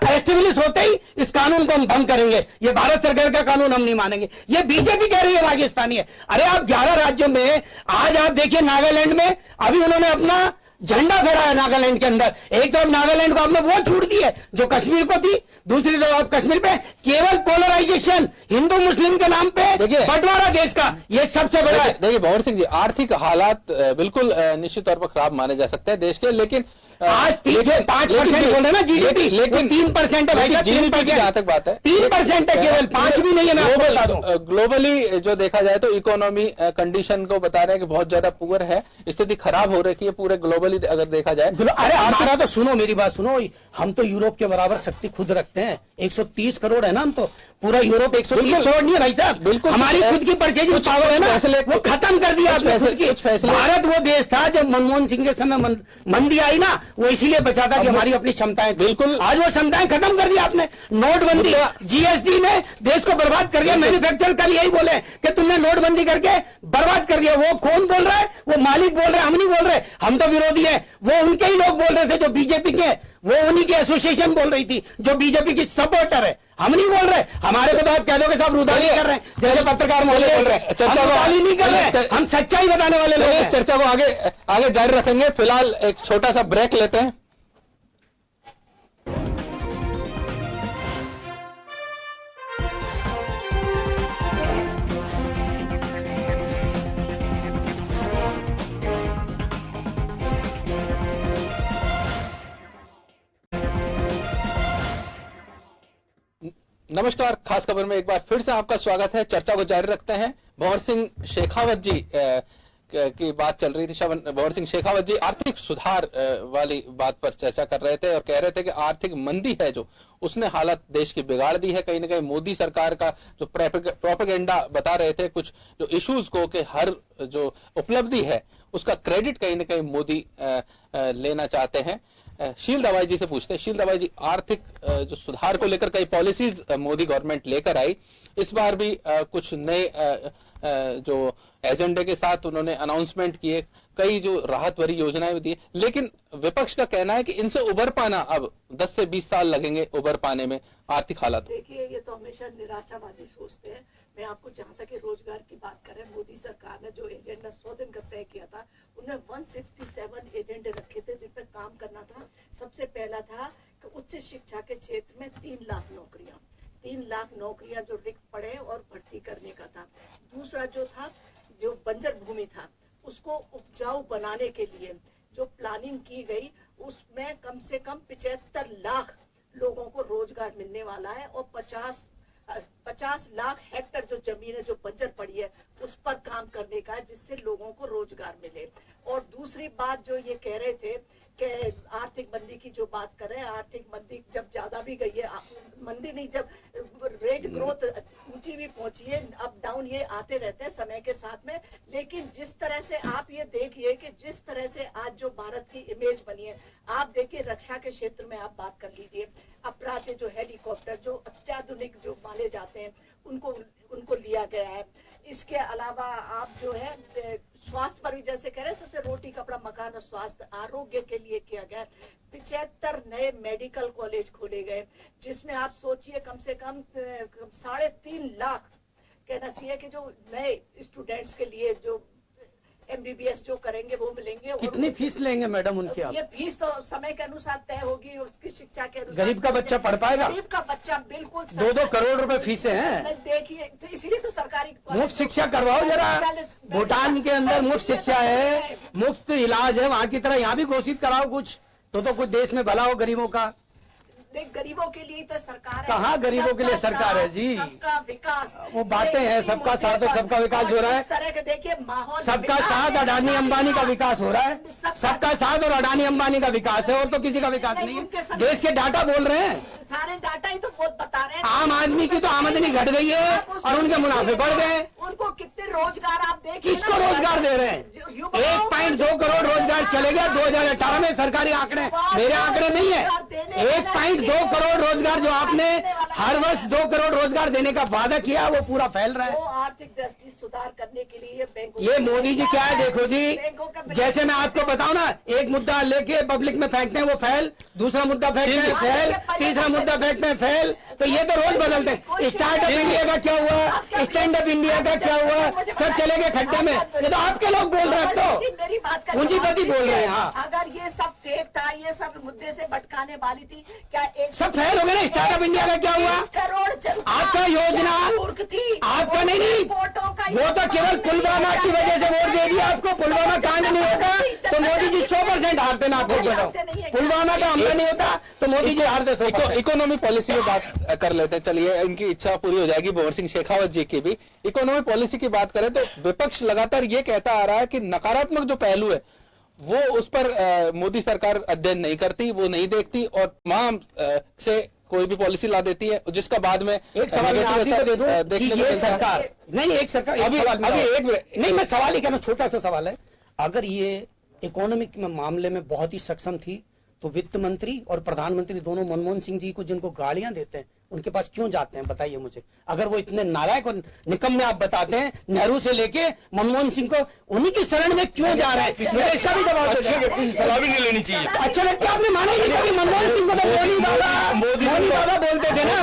एस्टेब्लिश होते ही इस कानून को हम भंग करेंगे, ये भारत सरकार का कानून हम नहीं मानेंगे। ये बीजेपी कह रही है, पाकिस्तानी है। अरे आप 11 राज्यों में, आज आप देखिए नागालैंड में अभी उन्होंने अपना झंडा फहराया नागालैंड के अंदर। एक तरफ नागालैंड को आपने वो छूट दी है जो कश्मीर को थी, दूसरी तरफ आप कश्मीर पे केवल पोलराइजेशन, हिंदू मुस्लिम के नाम पे बंटवारा देश का, ये सबसे बड़ा है। देखिए भंवर सिंह जी, आर्थिक हालात बिल्कुल निश्चित तौर पर खराब माने जा सकते हैं देश के, लेकिन आज 5% बोल रहे ना जीडीपी, लेकिन 3% है भाई साहब, 3% जहां तक बात है 3% है, केवल 5 भी नहीं है। मैं आपको बता दूं, ग्लोबली जो देखा जाए तो इकोनॉमी कंडीशन को बता रहे हैं कि बहुत ज्यादा पुअर है, स्थिति खराब हो रही है पूरे ग्लोबली अगर देखा जाए। अरे हमारा तो सुनो, मेरी बात सुनो, हम तो यूरोप के बराबर शक्ति खुद रखते हैं, 130 करोड़ है ना हम तो। पूरा यूरोप 130 करोड़ नहीं है भाई साहब, बिल्कुल हमारी खुद की परचेजिंग पावर है ना, वो खत्म कर दिया आपने खुद की। भारत वो देश था जब मनमोहन सिंह के समय मंदी आई ना, वो इसीलिए बचा था कि हमारी अपनी क्षमताएं, बिल्कुल आज वो क्षमताएं खत्म कर दी आपने। नोटबंदी, जीएसटी ने देश को बर्बाद कर दिया। मैन्युफैक्चर कल यही बोले कि तुमने नोटबंदी करके बर्बाद कर दिया। वो कौन बोल रहा है? वो मालिक बोल रहे हैं, हम नहीं बोल रहे, हम तो विरोधी हैं। वो उनके ही लोग बोल रहे थे जो बीजेपी के, वो उन्हीं की एसोसिएशन बोल रही थी जो बीजेपी की सपोर्टर है। हम नहीं बोल रहे, हमारे को तो आप कह दो कि साहब रुदाली कर रहे हैं, जैसे पत्रकार महोदय बोल रहे हैं। हम रुदाली नहीं कर रहे, हम सच्चाई बताने वाले लोग हैं। चर्चा को आगे जारी रखेंगे। फिलहाल एक छोटा सा ब्रेक लेते हैं। नमस्कार, खास खबर में एक बार फिर से आपका स्वागत है। चर्चा को जारी रखते हैं। भंवर सिंह शेखावत जी की बात चल रही थी। भंवर सिंह शेखावत जी आर्थिक सुधार वाली बात पर चर्चा कर रहे थे और कह रहे थे कि आर्थिक मंदी है जो, उसने हालत देश की बिगाड़ दी है। कहीं ना कहीं मोदी सरकार का जो प्रोपेगेंडा बता रहे थे कुछ जो इश्यूज को, कि हर जो उपलब्धि है उसका क्रेडिट कहीं ना कहीं मोदी लेना चाहते हैं। शील दवाई जी से पूछते हैं। शील दवाई जी, आर्थिक जो सुधार को लेकर कई पॉलिसीज मोदी गवर्नमेंट लेकर आई, इस बार भी कुछ नए जो एजेंडे के साथ उन्होंने अनाउंसमेंट किए, कई जो राहत भरी योजनाएं भी दी, लेकिन विपक्ष का कहना है कि इनसे उबर पाना अब 10 से 20 साल लगेंगे उबर पाने में आर्थिक हालात। देखिए, ये तो हमेशा निराशावादी सोचते हैं। मैं आपको जहां तक रोजगार की बात करें, मोदी सरकार ने जो एजेंडा 100 दिन का तय किया था, उन्हें 167 एजेंडे रखे थे जिन पर काम करना था। सबसे पहला था कि उच्च शिक्षा के क्षेत्र में 3 लाख नौकरियां, 3 लाख नौकरियां जो रिक्त पड़े और भर्ती करने का था। दूसरा जो था, जो बंजर भूमि था उसको उपजाऊ बनाने के लिए जो प्लानिंग की गई, उसमें कम से कम 75 लाख लोगों को रोजगार मिलने वाला है और 50 लाख हेक्टेयर जो जमीन है जो बंजर पड़ी है उस पर काम करने का है, जिससे लोगों को रोजगार मिले। और दूसरी बात जो ये कह रहे थे कि आर्थिक मंदी की जो बात कर रहे हैं, आर्थिक मंदी जब ज्यादा भी गई है, मंदी नहीं, जब रेट ग्रोथ ऊंची भी पहुंची है, अप डाउन ये आते रहते हैं समय के साथ में। लेकिन जिस तरह से आप ये देखिए कि जिस तरह से आज जो भारत की इमेज बनी है, आप देखिए रक्षा के क्षेत्र में आप बात कर लीजिए, अपराजे जो हेलीकॉप्टर जो अत्याधुनिक जो माने जाते हैं उनको लिया गया है। इसके अलावा आप जो है स्वास्थ्य पर भी जैसे कह रहे हैं, सबसे रोटी कपड़ा मकान और स्वास्थ्य आरोग्य के लिए किया गया। 75 नए मेडिकल कॉलेज खोले गए, जिसमें आप सोचिए कम से कम 3.5 लाख कहना चाहिए कि जो नए स्टूडेंट्स के लिए जो MBBS जो करेंगे वो मिलेंगे। कितनी फीस लेंगे मैडम उनकी आप? ये फीस तो समय के अनुसार तय होगी, उसकी शिक्षा के अनुसार। गरीब का बच्चा पढ़ पाएगा? गरीब का बच्चा बिल्कुल 2-2 करोड़ रुपए फीसें हैं। देखिए, तो इसीलिए तो सरकारी मुफ्त शिक्षा करवाओ जरा। भूटान के अंदर मुफ्त शिक्षा है, मुफ्त इलाज है, वहाँ की तरह यहाँ भी घोषित कराओ कुछ, तो कुछ देश में भला हो गरीबों का। गरीबों के लिए तो सरकार है। कहाँ गरीबों के लिए सरकार है जी? सबका विकास, वो बातें हैं, सबका साथ और सबका विकास हो रहा है। इस तरह के देखिए माहौल, सबका साथ अडानी अंबानी का विकास हो रहा है। सबका साथ और अडानी अंबानी का विकास है, और तो किसी का विकास नहीं है। देश के डाटा बोल रहे हैं, सारे डाटा ही तो बहुत बता रहे हैं। आम आदमी की तो आमदनी घट गई है और उनके मुनाफे बढ़ गए। उनको कितने रोजगार आप देखिए, किसको रोजगार दे रहे हैं? 1.2 करोड़ रोजगार चले गए 2018 में, सरकारी आंकड़े, मेरे आंकड़े नहीं है। 1.2 करोड़ रोजगार जो आपने हर वर्ष 2 करोड़ रोजगार देने का वादा किया, वो पूरा फैल रहा है। आर्थिक दृष्टि सुधार करने के लिए बैंकों, ये मोदी जी क्या है देखो जी, जैसे मैं आपको बताऊं ना, एक मुद्दा लेके पब्लिक में फेंकते हैं वो फैल, दूसरा मुद्दा फेंकते हैं फैल, तीसरा मुद्दा फेंकते हैं फैल, तो ये तो रोज बदलते हैं। स्टार्टअप इंडिया का क्या हुआ, स्टैंड अप इंडिया का क्या हुआ, सब चले गए खड्डे में। ये तो आपके लोग बोल रहे हैं, तो पूंजीपति बोल रहे हैं। हाँ, अगर ये सब फेक था, ये सब मुद्दे से भटकाने वाली थी, क्या एक सब फेल हो गए ना। स्टार्टअप इंडिया का क्या हुआ? 20 करोड़ आपका योजना थी, आपका नहीं, वो तो केवल पुलवामा की वजह से वोट दे दिया आपको। पुलवामा कांड नहीं होता तो मोदी जी 100% हारते ना, आपको बताओ। पुलवामा का हमला नहीं होता तो मोदी जी हारते। इकोनॉमी पॉलिसी में बात कर लेते हैं, चलिए, इनकी इच्छा पूरी हो जाएगी भंवर सिंह शेखावत जी की भी। इकोनॉमी पॉलिसी की बात करें तो विपक्ष लगातार ये कहता आ रहा है कि नकारात्मक जो पहलू है वो उस पर मोदी सरकार अध्ययन नहीं करती, वो नहीं देखती और तमाम से कोई भी पॉलिसी ला देती है जिसका बाद में एक सवाल मैं आप ही को दे दूं कि ये सरकार नहीं, एक सरकार अभी एक नहीं, मैं सवाल ही करना, छोटा सा सवाल है। अगर ये इकोनॉमिक में मामले में बहुत ही सक्षम थी तो वित्त मंत्री और प्रधानमंत्री दोनों मनमोहन सिंह जी को जिनको गालियां देते हैं उनके पास क्यों जाते हैं, बताइए मुझे। अगर वो इतने नालायक और निकम्मे आप बताते हैं, नेहरू से लेके मनमोहन सिंह को उन्हीं की शरण में क्यों जा रहे हैं, इसका भी जवाब अच्छे व्यक्ति से सलाह भी नहीं लेनी चाहिए। अच्छा व्यक्ति आपने माना ही नहीं कभी। मनमोहन सिंह को तो मोदी बाबा बोलते थे ना,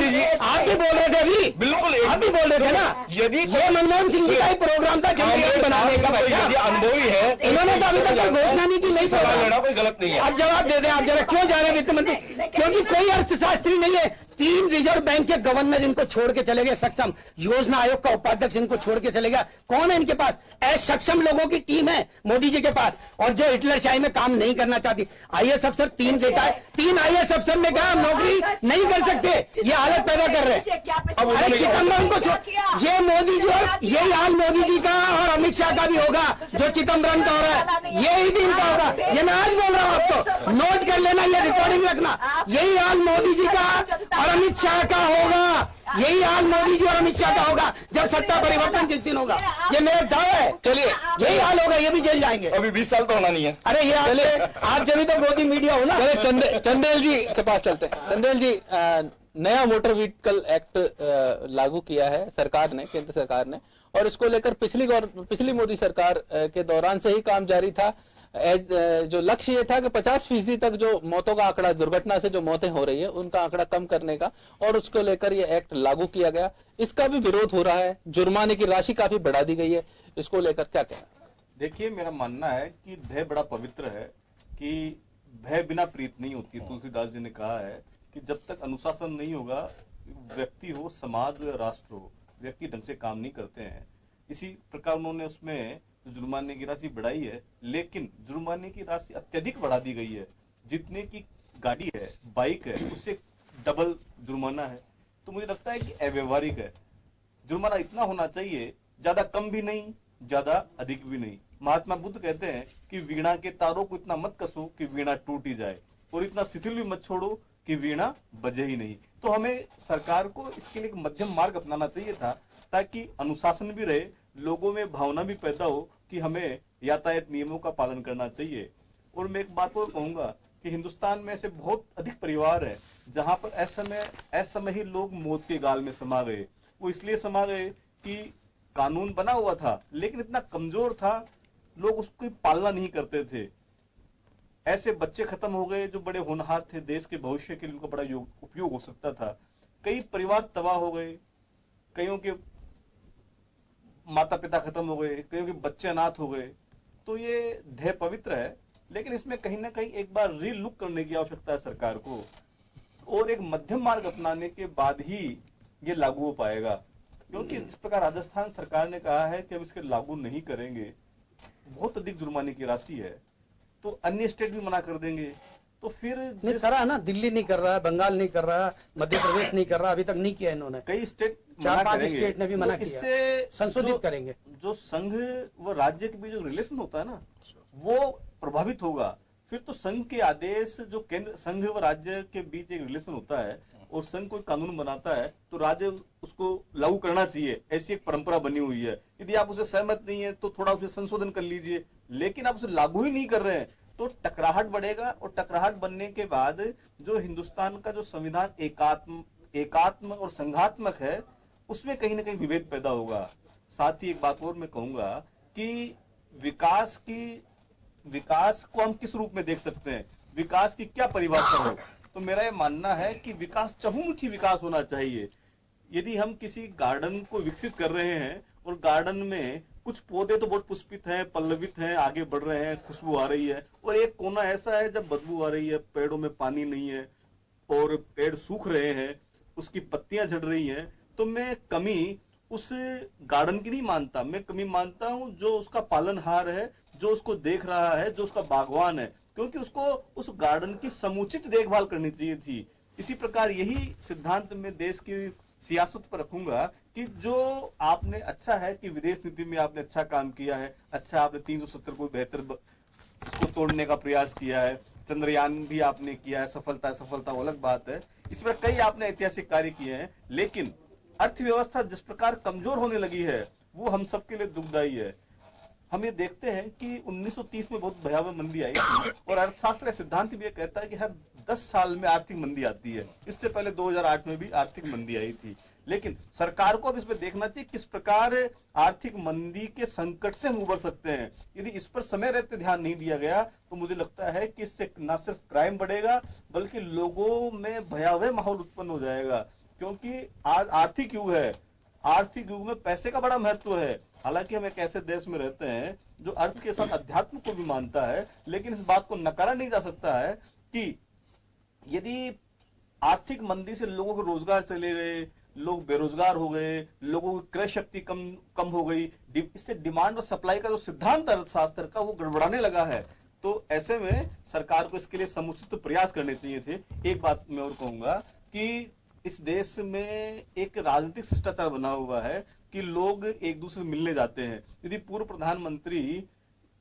आप भी बोल रहे थे अभी, बिल्कुल आप भी बोल रहे थे ना। यदि ये मनमोहन सिंह जी का ही प्रोग्राम था चंद्रयान बनाने का, यदि अनुभवी है इन्होंने तो अभी तक घोषणा नहीं की, नहीं सलाह लेना कोई गलत नहीं है। आप जवाब दे दें, आप जरा क्यों जा रहे हैं वित्त मंत्री, क्योंकि कोई अर्थशास्त्री नहीं है। 3 रिजर्व बैंक के गवर्नर इनको छोड़ के चले गए, सक्षम योजना आयोग का उपाध्यक्ष इनको छोड़ के चले गया। कौन है इनके पास? सक्षम लोगों की टीम है मोदी जी के पास, और जो हिटलरशाही में काम नहीं करना चाहती। आईएएस अफसर 3 देता है, 3 आईएएस अफसर ने कहा नौकरी नहीं कर सकते, ये हालत पैदा कर रहे हैं। अरे चिदम्बरम को ये मोदी जी, और यही हाल मोदी जी का और अमित शाह का भी होगा जो चिदम्बरम का हो रहा है, यही भी इनका होगा। ये मैं आज बोल रहा हूं आपको, नोट कर लेना, ये रिकॉर्डिंग रखना। यही हाल मोदी जी का और अमित शाह का होगा, यही हाल मोदी जी और अमित शाह का होगा जब सत्ता परिवर्तन जिस दिन होगा। ये मेरा दावा है। चलिए, यही हाल होगा, ये भी जेल जाएंगे। अभी 20 साल तो होना नहीं है। अरे ये आप जब तो मोदी मीडिया हो ना। चलिए चंदेल जी के पास चलते हैं। चंदेल जी, नया मोटर व्हीकल एक्ट लागू किया है सरकार ने, केंद्र सरकार ने, और इसको लेकर पिछली मोदी सरकार के दौरान से ही काम जारी था। जो लक्ष्य ये था कि 50% तक जो मौतों का आंकड़ा, दुर्घटना से जो मौतें हो रही है उनका आंकड़ा कम करने का, और उसको लेकर ये एक्ट लागू किया गया। इसका भी विरोध हो रहा है, जुर्माने की राशि काफी बढ़ा दी गई है, इसको लेकर क्या कहना? देखिए, मेरा मानना है कि भय बड़ा पवित्र है, कि भय बिना प्रीत नहीं होती। तुलसीदास जी ने कहा है कि जब तक अनुशासन नहीं होगा, व्यक्ति हो, समाज हो या राष्ट्र हो, व्यक्ति ढंग से काम नहीं करते हैं। इसी प्रकार उन्होंने उसमें जुर्माने की राशि बढ़ाई है, लेकिन जुर्माने की राशि अत्यधिक बढ़ा दी गई है। जितने की गाड़ी है, बाइक है, उससे डबल जुर्माना है। तो मुझे लगता है कि अव्यवहारिक है। जुर्माना इतना होना चाहिए, ज्यादा कम भी नहीं, ज्यादा अधिक भी नहीं। महात्मा बुद्ध कहते हैं कि वीणा के तारों को इतना मत कसो कि वीणा टूट ही जाए, और इतना शिथिल भी मत छोड़ो कि वीणा बजे ही नहीं। तो हमें सरकार को इसके लिए एक मध्यम मार्ग अपनाना चाहिए था, ताकि अनुशासन भी रहे, लोगों में भावना भी पैदा हो कि हमें यातायात नियमों का पालन करना चाहिए। और मैं एक बात और कहूंगा कि हिंदुस्तान में ऐसे बहुत अधिक परिवार है जहां पर असमय ही लोग मौत के गाल में समा गए। वो इसलिए समा गए कि कानून बना हुआ था लेकिन इतना कमजोर था, लोग उसकी पालना नहीं करते थे। ऐसे बच्चे खत्म हो गए जो बड़े होनहार थे, देश के भविष्य के लिए उनका बड़ा उपयोग हो सकता था। कई परिवार तबाह हो गए, कईयों के माता पिता खत्म हो गए, कईयों के बच्चे अनाथ हो गए। तो ये ध्येय पवित्र है, लेकिन इसमें कहीं ना कहीं एक बार रीलुक करने की आवश्यकता है सरकार को, और एक मध्यम मार्ग अपनाने के बाद ही ये लागू हो पाएगा। क्योंकि जिस प्रकार राजस्थान सरकार ने कहा है कि हम इसके लागू नहीं करेंगे, बहुत अधिक जुर्माने की राशि है, तो अन्य स्टेट भी मना कर देंगे। तो फिर नहीं कर रहा ना, दिल्ली नहीं कर रहा है, बंगाल नहीं कर रहा, मध्य प्रदेश नहीं कर रहा, अभी तक नहीं किया इन्होंने। कई स्टेट 4-5 स्टेट ने भी मना किया। इससे संशोधित करेंगे। जो संघ व राज्य के बीच जो रिलेशन होता है ना, वो प्रभावित होगा। फिर तो संघ के आदेश, जो केंद्र संघ व राज्य के बीच एक रिलेशन होता है, और संघ कोई कानून बनाता है तो राज्य उसको लागू करना चाहिए, ऐसी एक परंपरा बनी हुई है। यदि आप उसे सहमत नहीं है तो थोड़ा उसमें संशोधन कर लीजिए, लेकिन आप उसे लागू ही नहीं कर रहे हैं तो टकराहट बढ़ेगा, और टकराहट बनने के बाद जो हिंदुस्तान का जो संविधान एकात्म और संघात्मक है, उसमें कहीं ना कहीं विभेद पैदा होगा। साथ ही एक बात और मैं कहूंगा कि विकास को हम किस रूप में देख सकते हैं, विकास की क्या परिभाषा हो। तो मेरा यह मानना है कि विकास चहुमुखी विकास होना चाहिए। यदि हम किसी गार्डन को विकसित कर रहे हैं और गार्डन में कुछ पौधे तो बहुत पुष्पित हैं, पल्लवित हैं, आगे बढ़ रहे हैं, खुशबू आ रही है, और एक कोना ऐसा है जब बदबू आ रही है, पेड़ों में पानी नहीं है और पेड़ सूख रहे हैं, उसकी पत्तियां झड़ रही हैं, तो मैं कमी उस गार्डन की नहीं मानता, मैं कमी मानता हूं जो उसका पालनहार है, जो उसको देख रहा है, जो उसका बागवान है, क्योंकि उसको उस गार्डन की समुचित देखभाल करनी चाहिए थी। इसी प्रकार यही सिद्धांत मैं देश की सियासत पर रखूंगा कि जो आपने अच्छा है कि विदेश नीति में आपने अच्छा काम किया है, अच्छा आपने 370 को बेहतर को तोड़ने का प्रयास किया है, चंद्रयान भी आपने किया है, सफलता वो अलग बात है। इस पर कई आपने ऐतिहासिक कार्य किए हैं, लेकिन अर्थव्यवस्था जिस प्रकार कमजोर होने लगी है वो हम सबके लिए दुखदायी है। हम ये देखते हैं कि 1930 में बहुत भयावह मंदी आई थी और अर्थशास्त्र सिद्धांत भी ये कहता है कि हर 10 साल में आर्थिक मंदी आती है। इससे पहले 2008 में भी आर्थिक मंदी आई थी। लेकिन सरकार को अब इसमें देखना चाहिए किस प्रकार आर्थिक मंदी के संकट से हम उबर सकते हैं। यदि इस पर समय रहते ध्यान नहीं दिया गया तो मुझे लगता है कि इससे न सिर्फ क्राइम बढ़ेगा बल्कि लोगों में भयावह माहौल उत्पन्न हो जाएगा, क्योंकि आज आर्थिक युग है। आर्थिक युग में पैसे का बड़ा महत्व है। हालांकि हम एक ऐसे देश में रहते हैं जो अर्थ के साथ अध्यात्म को भी मानता है, लेकिन इस बात को नकारा नहीं जा सकता है कि यदि आर्थिक मंदी से लोगों को रोजगार चले गए, लोग बेरोजगार हो गए, लोगों की क्रय शक्ति कम हो गई, इससे डिमांड और सप्लाई का जो सिद्धांत अर्थशास्त्र का वो गड़बड़ाने लगा है। तो ऐसे में सरकार को इसके लिए समुचित प्रयास करने चाहिए थे। एक बात मैं और कहूंगा कि इस देश में एक राजनीतिक शिष्टाचार बना हुआ है कि लोग एक दूसरे से मिलने जाते हैं। यदि पूर्व प्रधानमंत्री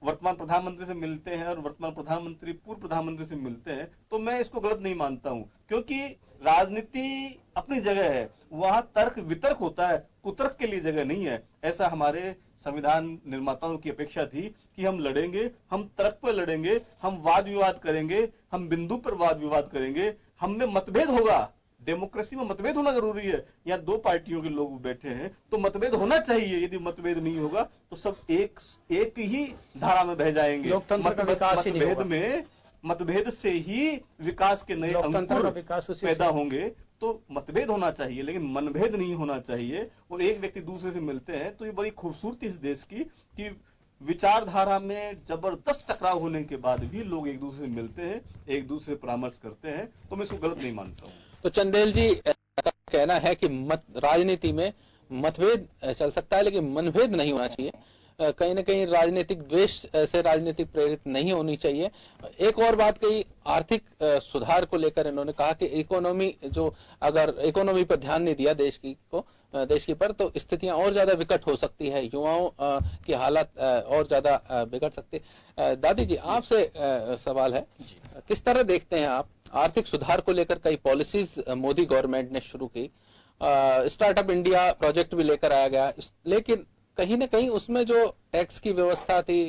वर्तमान प्रधानमंत्री से मिलते हैं और वर्तमान प्रधानमंत्री पूर्व प्रधानमंत्री से मिलते हैं तो मैं इसको गलत नहीं मानता हूं, क्योंकि राजनीति अपनी जगह है, वहां तर्क वितर्क होता है, कुतर्क के लिए जगह नहीं है। ऐसा हमारे संविधान निर्माताओं की अपेक्षा थी कि हम लड़ेंगे, हम तर्क पर लड़ेंगे, हम वाद विवाद करेंगे, हम बिंदु पर वाद विवाद करेंगे, हम में मतभेद होगा। डेमोक्रेसी में मतभेद होना जरूरी है। यहाँ दो पार्टियों के लोग बैठे हैं तो मतभेद होना चाहिए। यदि मतभेद नहीं होगा तो सब एक ही धारा में बह जाएंगे। लोकतंत्र का विकास ही नहीं होगा। मतभेद से ही विकास के नए अंकुर पैदा होंगे। तो मतभेद होना चाहिए लेकिन मनभेद नहीं होना चाहिए। और एक व्यक्ति दूसरे से मिलते हैं तो ये बड़ी खूबसूरती इस देश की कि विचारधारा में जबरदस्त टकराव होने के बाद भी लोग एक दूसरे से मिलते हैं, एक दूसरे से परामर्श करते हैं। तो मैं इसको गलत नहीं मानता हूँ। तो चंदेल जी का कहना है कि राजनीति में मतभेद चल सकता है लेकिन मनभेद नहीं होना चाहिए। कहीं ना कहीं राजनीतिक द्वेष से राजनीतिक प्रेरित नहीं होनी चाहिए। एक और बात कही आर्थिक सुधार को लेकर, इन्होंने कहा कि इकोनॉमी जो अगर इकोनॉमी पर ध्यान नहीं दिया देश की पर तो स्थितियां और ज्यादा विकट हो सकती है, युवाओं की हालत और ज्यादा बिगड़ सकती है। दादी जी आपसे सवाल है, किस तरह देखते हैं आप आर्थिक सुधार को लेकर कई पॉलिसीज मोदी गवर्नमेंट ने शुरू की, स्टार्टअप इंडिया प्रोजेक्ट भी लेकर आया गया, लेकिन कहीं ना कहीं उसमें जो टैक्स की व्यवस्था थी,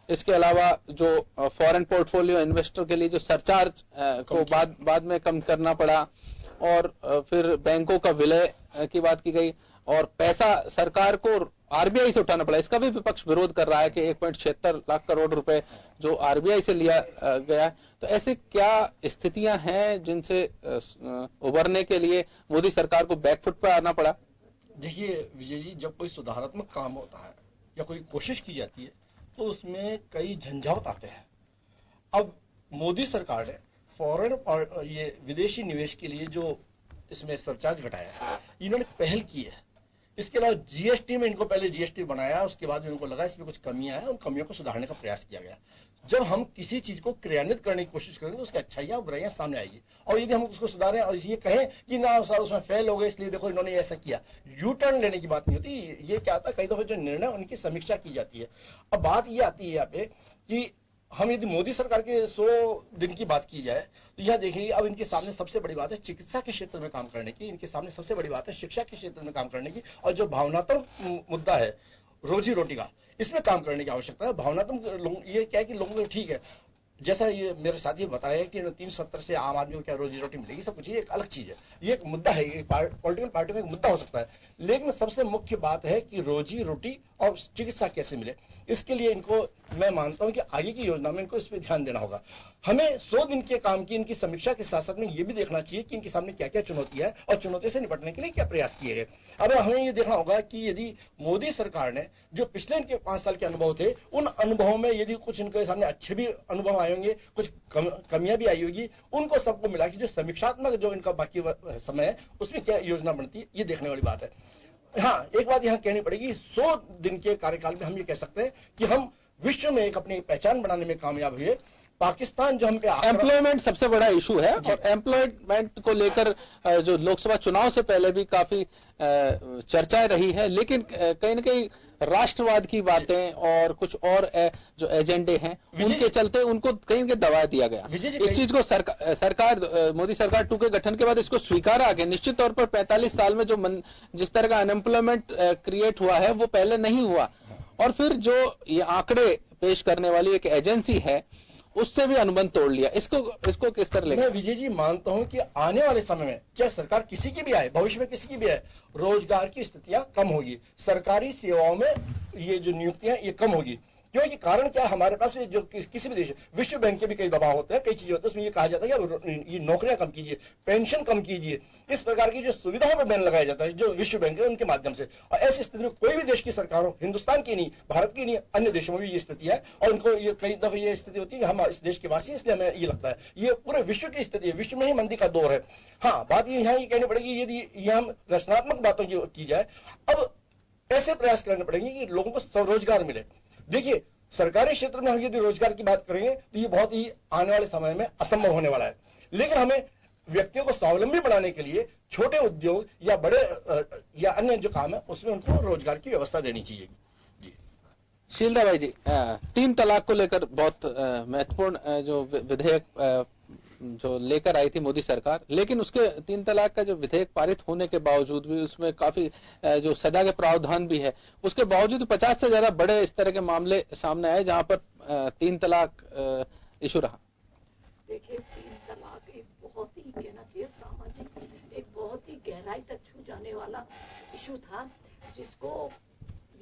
इसके अलावा जो फॉरेन पोर्टफोलियो इन्वेस्टर के लिए जो सरचार्ज को बाद में कम करना पड़ा और फिर बैंकों का विलय की बात की गई और पैसा सरकार को आरबीआई से उठाना पड़ा। इसका भी विपक्ष विरोध कर रहा है कि 1.76 लाख करोड़ रुपए जो आरबीआई से लिया गया है। तो ऐसे क्या स्थितियां हैं जिनसे उबरने के लिए मोदी सरकार को बैकफुट पर आना पड़ा? देखिए विजय जी, जब कोई सुधारात्मक काम होता है या कोई कोशिश की जाती है तो उसमें कई झंझावत आते हैं। अब मोदी सरकार ने फॉरेन और ये विदेशी निवेश के लिए जो इसमें सरचार्ज घटाया है, इन्होंने पहल की है। इसके अलावा जीएसटी में इनको पहले जीएसटी बनाया, उसके बाद इनको लगा इसमें कुछ कमियां हैं, उन कमियों को सुधारने का प्रयास किया गया। जब हम किसी चीज को क्रियान्वित करने की कोशिश करेंगे तो उसकी अच्छाइयां और बुराइयां सामने आएगी। और यदि हम उसको सुधारें और ये कहें कि ना उसमें फेल हो गए इसलिए देखो इन्होंने ऐसा किया, यू टर्न लेने की बात नहीं होती। ये क्या आता, कई दफे जो निर्णय उनकी समीक्षा की जाती है। अब बात ये आती है यहाँ पे कि हम यदि मोदी सरकार के 100 दिन की बात की जाए तो यह देखिए अब इनके सामने सबसे बड़ी बात है चिकित्सा के क्षेत्र में काम करने की, इनके सामने सबसे बड़ी बात है शिक्षा के क्षेत्र में काम करने की, और जो भावनात्मक मुद्दा है रोजी रोटी का, इसमें काम करने की आवश्यकता है। भावनात्मक ये क्या है कि लोगों को ठीक है, जैसा ये मेरे साथी बताया कि 370 से आम आदमी को क्या रोजी रोटी मिलेगी, सब कुछ ये एक अलग चीज है, ये एक मुद्दा है, ये पॉलिटिकल पार्टियों का एक मुद्दा हो सकता है। लेकिन सबसे मुख्य बात है कि रोजी रोटी और चिकित्सा कैसे मिले, इसके लिए इनको मैं मानता हूं कि आगे की योजना में इनको इस पर ध्यान देना होगा। हमें 100 दिन के काम की इनकी समीक्षा के साथ साथ में ये भी देखना चाहिए कि इनके सामने क्या क्या चुनौती है और चुनौती से निपटने के लिए क्या प्रयास किए गए। अब हमें ये देखना होगा कि यदि मोदी सरकार ने जो पिछले इनके 5 साल के अनुभव थे, उन अनुभवों में यदि कुछ इनके सामने अच्छे भी अनुभव आए होंगे, कुछ कमियां भी आई होगी, उनको सबको मिला के जो समीक्षात्मक जो इनका बाकी समय है उसमें क्या योजना बनती है, ये देखने वाली बात है। हाँ, एक बात यहां कहनी पड़ेगी, 100 दिन के कार्यकाल में हम ये कह सकते हैं कि हम विश्व में एक अपनी पहचान बनाने में कामयाब हुए। पाकिस्तान जो हम पे एम्प्लॉयमेंट सबसे बड़ा इशू है और एम्प्लॉयमेंट को लेकर जो लोकसभा चुनाव से पहले भी काफी चर्चाएं रही है, लेकिन कहीं न कहीं राष्ट्रवाद की बातें और कुछ और जो एजेंडे हैं उनके चलते उनको कहीं न कहीं दबा दिया गया। इस चीज को सरकार मोदी सरकार 2 के गठन के बाद इसको स्वीकारा गया। निश्चित तौर पर 45 साल में जो जिस तरह का अनएम्प्लॉयमेंट क्रिएट हुआ है वो पहले नहीं हुआ, और फिर जो ये आंकड़े पेश करने वाली एक एजेंसी है उससे भी अनुबंध तोड़ लिया। इसको किस तरह लेंगे? मैं विजय जी मानता हूं कि आने वाले समय में चाहे सरकार किसी की भी आए, भविष्य में किसी की भी आए, रोजगार की स्थितियां कम होगी, सरकारी सेवाओं में ये जो नियुक्तियां ये कम होगी। क्योंकि कारण क्या, हमारे पास जो किसी भी देश, विश्व बैंक के भी कई दबाव होते हैं, कई चीजें होती है, उसमें ये कहा जाता है कि ये नौकरियां कम कीजिए, पेंशन कम कीजिए, इस प्रकार की जो सुविधाओं पर बैन लगाया जाता है जो विश्व बैंक है उनके माध्यम से। और ऐसी स्थिति में कोई भी देश की सरकार हो, हिंदुस्तान की नहीं, भारत की नहीं, अन्य देशों में भी ये स्थिति है, और उनको ये कई दफे ये स्थिति होती है कि हम इस देश के वासी हैं, इसलिए हमें ये लगता है ये पूरे विश्व की स्थिति है, विश्व में ही मंदी का दौर है। हाँ, बात ये यहाँ ये कहनी पड़ेगी, यदि ये हम रचनात्मक बातों की जाए, अब ऐसे प्रयास करने पड़ेंगे कि लोगों को स्वरोजगार मिले। देखिए, सरकारी क्षेत्र में हम यदि रोजगार की बात करेंगे तो ये बहुत ही आने वाले समय में असंभव होने वाला है, लेकिन हमें व्यक्तियों को स्वावलंबी बनाने के लिए छोटे उद्योग या बड़े या अन्य जो काम है उसमें उनको रोजगार की व्यवस्था देनी चाहिए। जी शीलदा भाई जी, 3 तलाक को लेकर बहुत महत्वपूर्ण जो विधेयक जो लेकर आई थी मोदी सरकार, लेकिन उसके 3 तलाक का जो विधेयक पारित होने के बावजूद भी उसमें काफी जो सजा के प्रावधान भी है, उसके बावजूद 50 से ज्यादा बड़े इस तरह के मामले सामने आए जहां पर 3 तलाक इशू रहा। देखिए, 3 तलाक एक बहुत ही कहना चाहिए सामाजिक, एक बहुत ही गहराई तक छू जाने वाला इशू था, जिसको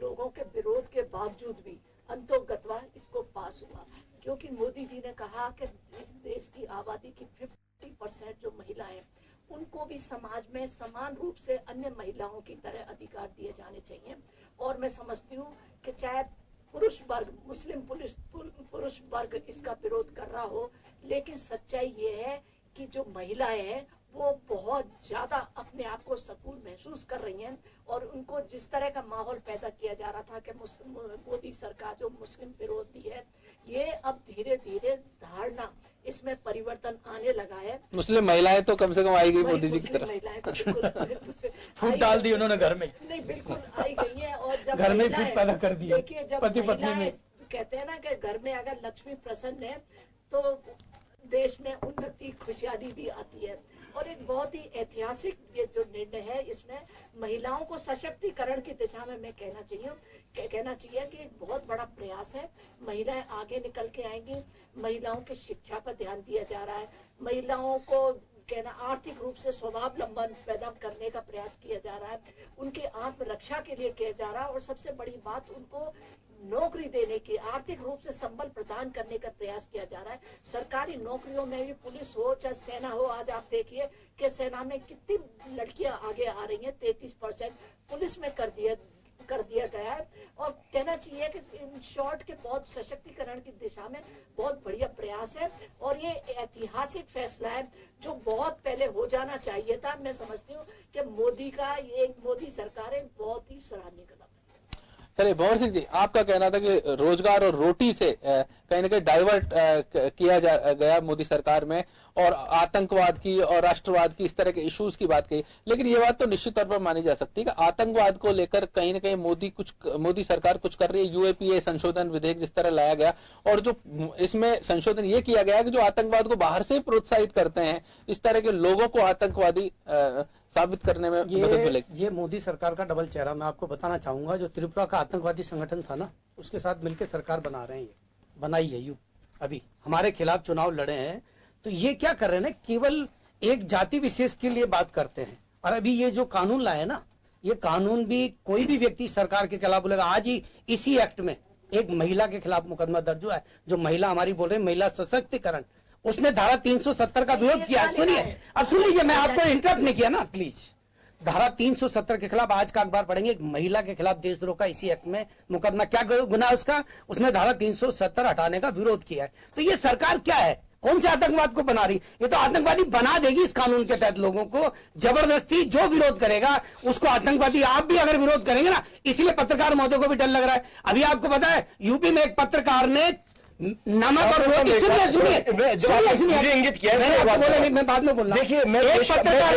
लोगों के विरोध के बावजूद भी अंतोगत्वा इसको पास हुआ, क्योंकि मोदी जी ने कहा कि इस देश की आबादी की 50% जो महिलाएं, उनको भी समाज में समान रूप से अन्य महिलाओं की तरह अधिकार दिए जाने चाहिए। और मैं समझती हूँ कि चाहे पुरुष वर्ग, मुस्लिम पुरुष वर्ग इसका विरोध कर रहा हो, लेकिन सच्चाई ये है कि जो महिलाएं हैं वो बहुत ज्यादा अपने आप को सकून महसूस कर रही हैं, और उनको जिस तरह का माहौल पैदा किया जा रहा था कि मोदी सरकार जो मुस्लिम विरोधी है, ये अब धीरे धीरे धारणा इसमें परिवर्तन आने लगा है। मुस्लिम महिलाएं तो कम से कम आई गई मोदी जी की तरफ, महिलाएं तो फूट डाल दी उन्होंने घर में, नहीं बिल्कुल आई गई है। और जब घर में फूट पैदा कर दी, देखिए जब पति पत्नी में कहते हैं ना कि घर में अगर लक्ष्मी प्रसन्न है तो देश में उन्नति खुशहाली भी आती है। और एक बहुत ही ऐतिहासिक ये जो निर्णय है, इसमें महिलाओं को सशक्तिकरण की दिशा में मैं कहना चाहिए कि एक बहुत बड़ा प्रयास है। महिलाएं आगे निकल के आएंगी, महिलाओं की शिक्षा पर ध्यान दिया जा रहा है, महिलाओं को कहना आर्थिक रूप से स्वावलंबन पैदा करने का प्रयास किया जा रहा है, उनके आत्मरक्षा के लिए किया जा रहा है, और सबसे बड़ी बात उनको नौकरी देने की, आर्थिक रूप से संबल प्रदान करने का प्रयास किया जा रहा है। सरकारी नौकरियों में भी पुलिस हो चाहे सेना हो, आज आप देखिए कि सेना में कितनी लड़कियां आगे आ रही हैं, 33% पुलिस में कर दिया गया है। और कहना चाहिए कि इन शॉर्ट के बहुत सशक्तिकरण की दिशा में बहुत बढ़िया प्रयास है, और ये ऐतिहासिक फैसला है जो बहुत पहले हो जाना चाहिए था। मैं समझती हूँ कि मोदी सरकार एक बहुत ही सराहनीय कदम है। चलिए भंवर सिंह जी, आपका कहना था कि रोजगार और रोटी से कहीं ना कहीं डाइवर्ट किया गया मोदी सरकार में, और आतंकवाद की और राष्ट्रवाद की इस तरह के इश्यूज की बात कही, लेकिन ये बात तो निश्चित तौर पर मानी जा सकती है कि आतंकवाद को लेकर कहीं ना कहीं मोदी सरकार कुछ कर रही है। यूएपीए संशोधन विधेयक जिस तरह लाया गया, और जो इसमें संशोधन ये किया गया कि जो आतंकवाद को बाहर से प्रोत्साहित करते हैं, इस तरह के लोगों को आतंकवादी साबित करने में मदद मिलेगी। ये मोदी सरकार का डबल चेहरा मैं आपको बताना चाहूंगा। जो त्रिपुरा का आतंकवादी संगठन था ना, उसके साथ मिलकर सरकार बना रहे हैं, ये बनाई है अभी हमारे खिलाफ चुनाव लड़े हैं, तो ये क्या कर रहे हैं ना, केवल एक जाति विशेष के लिए बात करते हैं। और अभी ये जो कानून लाए ना, ये कानून भी कोई भी व्यक्ति सरकार के खिलाफ बोलेगा, आज ही इसी एक्ट में एक महिला के खिलाफ मुकदमा दर्ज हुआ है, जो महिला हमारी बोल रहे हैं महिला सशक्तिकरण, उसने धारा 370 का विरोध किया। सुनिए, अब सुन लीजिए, मैं आपको इंटरप्ट नहीं किया ना प्लीज। धारा 370 के खिलाफ आज का अखबार पढ़ेंगे, एक महिला के खिलाफ देशद्रोह का इसी एक्ट में मुकदमा, क्या गुना है उसका, उसने धारा 370 हटाने का विरोध किया है। तो ये सरकार क्या है, कौन से आतंकवाद को बना रही? ये तो आतंकवादी बना देगी इस कानून के तहत लोगों को जबरदस्ती। जो विरोध करेगा उसको आतंकवादी, आप भी अगर विरोध करेंगे ना, इसलिए पत्रकार महोदय को भी डर लग रहा है। अभी आपको पता है यूपी में एक पत्रकार ने नमक और रोटी, सुनिए इंगित किया है, मैं बाद में बोल रहा हूँ। देखिए, मैं पत्रकार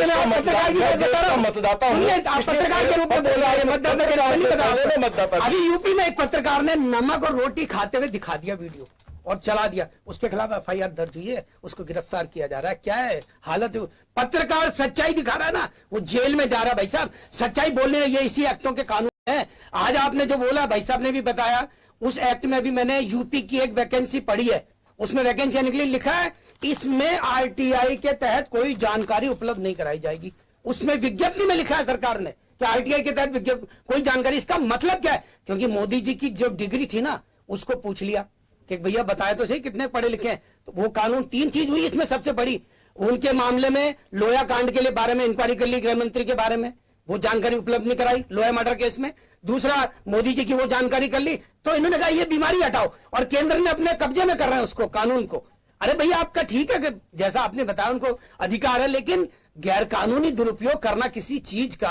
के रूप में बोल रहा है, मतदाता के रूप में नहीं बता रहा। अभी यूपी में एक पत्रकार ने नमक और रोटी खाते हुए दिखा दिया वीडियो और चला दिया, उसके खिलाफ एफआईआर दर्ज हुई है, उसको गिरफ्तार किया जा रहा है। क्या है हालत? पत्रकार सच्चाई दिखा रहा है ना, वो जेल में जा रहा है। भाई साहब, सच्चाई बोलने ये इसी एक्टों के कानून है। आज आपने जो बोला, भाई साहब ने भी बताया, उस एक्ट में भी मैंने यूपी की एक वैकेंसी पढ़ी है, उसमें वैकेंसी निकली, लिखा है इसमें आरटीआई के तहत कोई जानकारी उपलब्ध नहीं कराई जाएगी। उसमें विज्ञप्ति में लिखा है सरकार ने कि आरटीआई के तहत कोई जानकारी। इसका मतलब क्या है? क्योंकि मोदी जी की जो डिग्री थी ना, उसको पूछ लिया कि भैया बताए तो सही कितने पढ़े लिखे हैं। तो वो कानून, तीन चीज हुई इसमें सबसे बड़ी। उनके मामले में लोया कांड के लिए बारे में इंक्वायरी कर ली, गृह मंत्री के बारे में वो जानकारी उपलब्ध नहीं कराई लोया मर्डर केस में। दूसरा, मोदी जी की वो जानकारी कर ली, तो इन्होंने कहा ये बीमारी हटाओ, और केंद्र ने अपने कब्जे में कर रहे हैं उसको, कानून को। अरे भैया, आपका ठीक है कि जैसा आपने बताया उनको अधिकार है, लेकिन गैर कानूनी दुरुपयोग करना किसी चीज का,